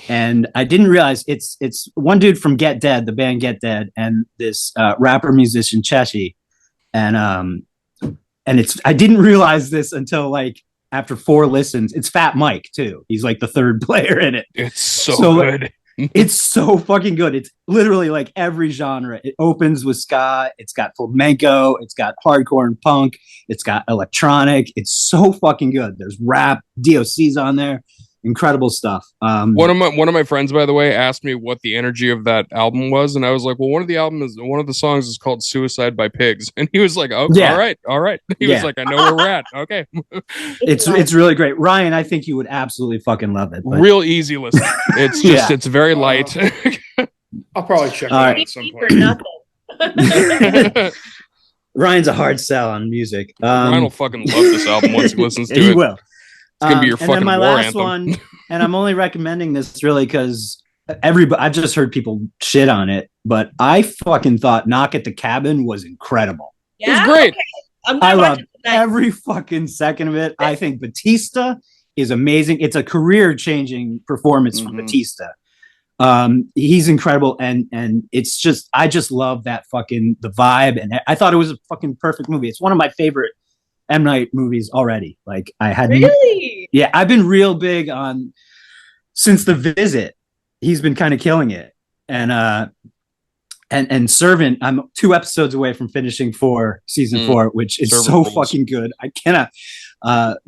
And I didn't realize it's one dude from Get Dead, the band Get Dead, and this rapper musician Cheshi. And and I didn't realize this until like after 4 listens. It's Fat Mike too. He's like the third player in it. It's so good. It's so fucking good. It's literally like every genre. It opens with ska. It's got flamenco. It's got hardcore and punk. It's got electronic. It's so fucking good. There's rap. DOC's on there. Incredible stuff. One of my friends, by the way, asked me what the energy of that album was, and I was like, "Well, one of the songs is called "Suicide by Pigs," and he was like, "Oh, yeah. all right." He was like, "I know where we're at." Okay, it's really great, Ryan. I think you would absolutely fucking love it. Real easy listen. It's just it's very light. I'll probably check it out at some point. Ryan's a hard sell on music. Ryan will fucking love this album once he listens to it. He will. It's gonna be your fucking my war last anthem. one, and I'm only recommending this really because I've just heard people shit on it, but I fucking thought Knock at the Cabin was incredible. Yeah? It was great. Okay. I loved every fucking second of it. I think Batista is amazing. It's a career-changing performance from Batista. He's incredible, and it's just I just love that fucking the vibe, and I thought it was a fucking perfect movie. It's one of my favorite M. Night movies already. Like I had yeah, I've been real big on since The Visit. He's been kind of killing it, and Servant. I'm 2 episodes away from finishing season 4, which is Servant so rules. Fucking good. I cannot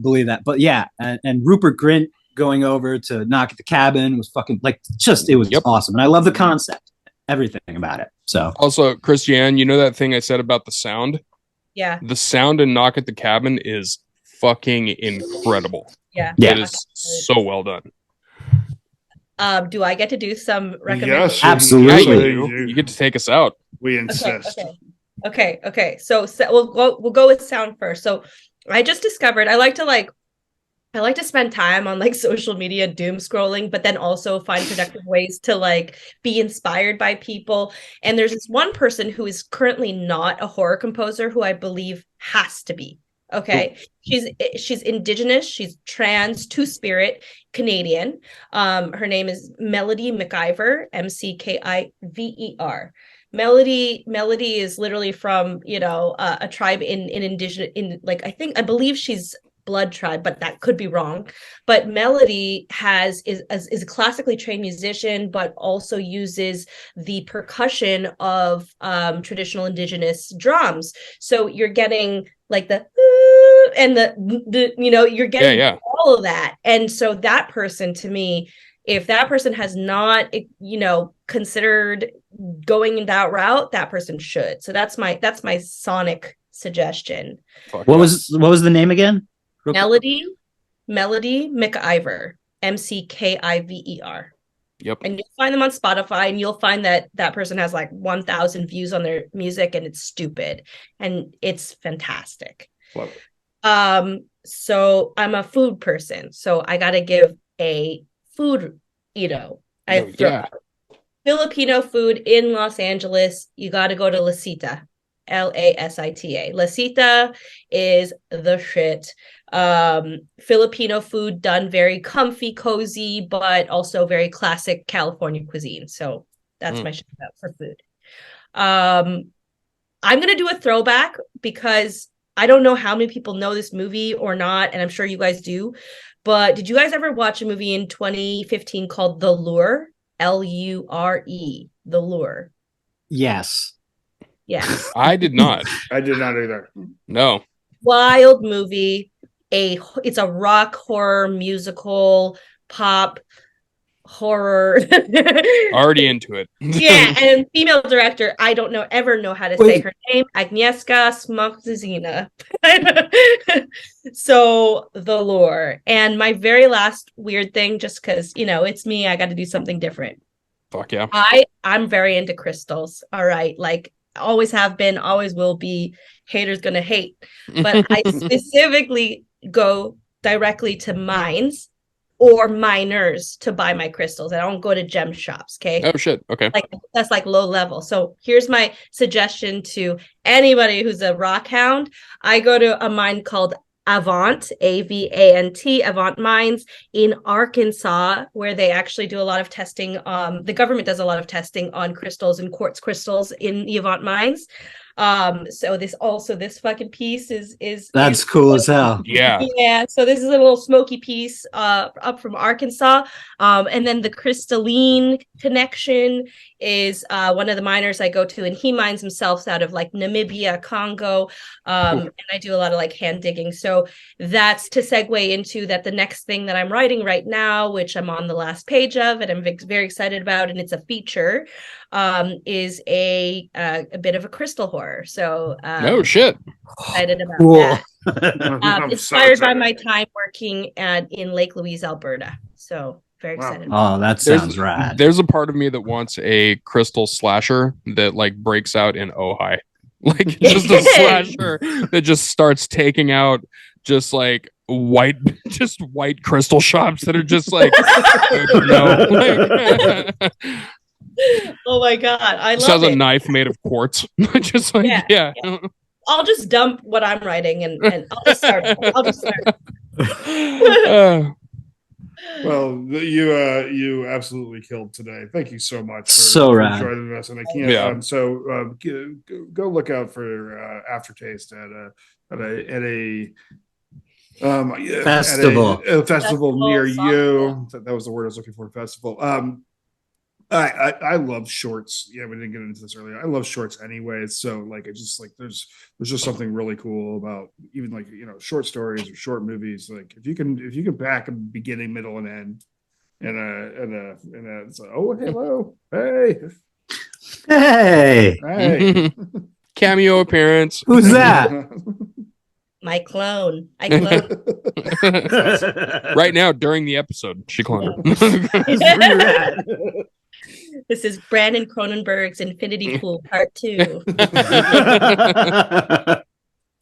believe that. But yeah, and Rupert Grint going over to Knock at the Cabin was fucking like it was awesome, and I love the concept, everything about it. So also, Christianne, you know that thing I said about the sound? Yeah. The sound in Knock at the Cabin is fucking incredible. Yeah. It is so well done. Do I get to do some recommendations? Yes, absolutely. You get to take us out. We insist. Okay. So we'll go with sound first. So I just discovered I like to spend time on like social media doom scrolling, but then also find productive ways to like be inspired by people. And there's this one person who is currently not a horror composer who I believe has to be. Okay. She's indigenous, she's trans, two-spirit Canadian. Her name is Melody McIver, McKiver. Melody is literally from, a tribe in indigenous, I believe she's Blood tribe, but that could be wrong. But Melody is a classically trained musician, but also uses the percussion of traditional indigenous drums. So you're getting like the and the you're getting all of that. And so that person, to me, if that person has not considered going in that route, that person should. So that's my sonic suggestion. What was the name again? Melody McIver, McKiver. Yep. And you'll find them on Spotify, and you'll find that person has like 1,000 views on their music, and it's stupid, and it's fantastic. Love it. So I'm a food person, so I got to give a food. Filipino food in Los Angeles. You got to go to Lasita. Lasita. Lasita is the shit. Filipino food done very comfy, cozy, but also very classic California cuisine. So that's my shout out for food. I'm gonna do a throwback because I don't know how many people know this movie or not, and I'm sure you guys do. But did you guys ever watch a movie in 2015 called The Lure? Lure. The Lure. Yes. Yeah. I did not. I did not either. No. Wild movie. It's a rock horror musical, pop horror. Already into it. Yeah, and female director, I don't ever know how to say her name. Agnieszka Smoczina. So The Lure. And my very last weird thing, just because it's me, I got to do something different. Fuck yeah. I'm very into crystals. All right, like always have been, always will be. Haters gonna hate, but I specifically go directly to mines or miners to buy my crystals. I don't go to gem shops. Okay. Oh shit. Okay. Like that's like low level. So here's my suggestion to anybody who's a rock hound. I go to a mine called Avant, Avant, Avant Mines in Arkansas, where they actually do a lot of testing. The government does a lot of testing on crystals and quartz crystals in the Avant Mines. So this fucking piece is that's cool as hell. Yeah. So this is a little smoky piece up from Arkansas. And then the crystalline connection is one of the miners I go to, and he mines himself out of like Namibia, Congo. And I do a lot of like hand digging. So that's to segue into that the next thing that I'm writing right now, which I'm on the last page of, and I'm very excited about, and it's a feature, is a bit of a crystal horror. So Oh shit. Excited about Cool. that. Inspired by my time working in Lake Louise, Alberta. So very excited. Oh, that sounds rad. There's a part of me that wants a crystal slasher that like breaks out in Ojai. Like just a slasher that just starts taking out just like white crystal shops that are just like no. Oh my god, I love it. Has it. A knife made of quartz. Just like yeah. I'll just dump what I'm writing and I'll just start. Well, you absolutely killed today. Thank you so much for joining us. And I can't. Go look out for Aftertaste at a festival. At a festival near you. That was the word I was looking for. Festival. I love shorts. Yeah, we didn't get into this earlier. I love shorts anyway. So like, it's just like there's just something really cool about even like short stories or short movies. Like if you can pack a beginning, middle, and end, and it's like, oh hello, hey, cameo appearance. Who's that? My clone. I clone. Right now during the episode, she cloned. This is Brandon Cronenberg's Infinity Pool Part 2.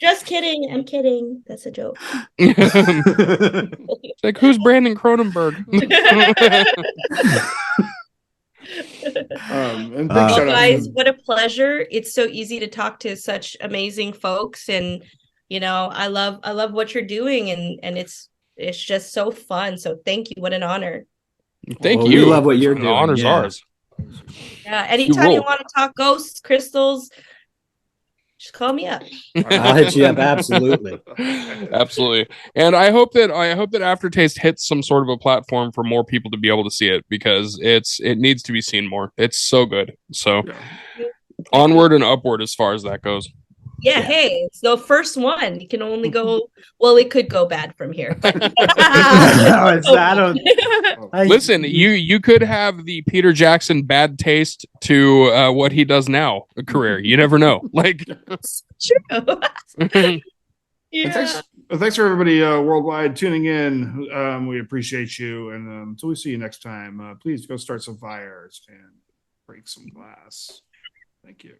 Just kidding. I'm kidding. That's a joke. It's like, who's Brandon Cronenberg? And well, guys, what a pleasure. It's so easy to talk to such amazing folks, and I love what you're doing, and it's just so fun. So thank you. What an honor. Thank you. We love what you're doing. The honor's ours. Yeah, anytime you want to talk ghosts, crystals, just call me up. I'll hit you up. Absolutely. And I hope that Aftertaste hits some sort of a platform for more people to be able to see it, because it needs to be seen more. It's so good. So onward and upward as far as that goes. Yeah, hey, it's the first one. You can only go, well, it could go bad from here. But listen, you could have the Peter Jackson bad taste to what he does now, a career. You never know. Like, it's true. Yeah. Thanks for everybody worldwide tuning in. We appreciate you. And until we see you next time, please go start some fires and break some glass. Thank you.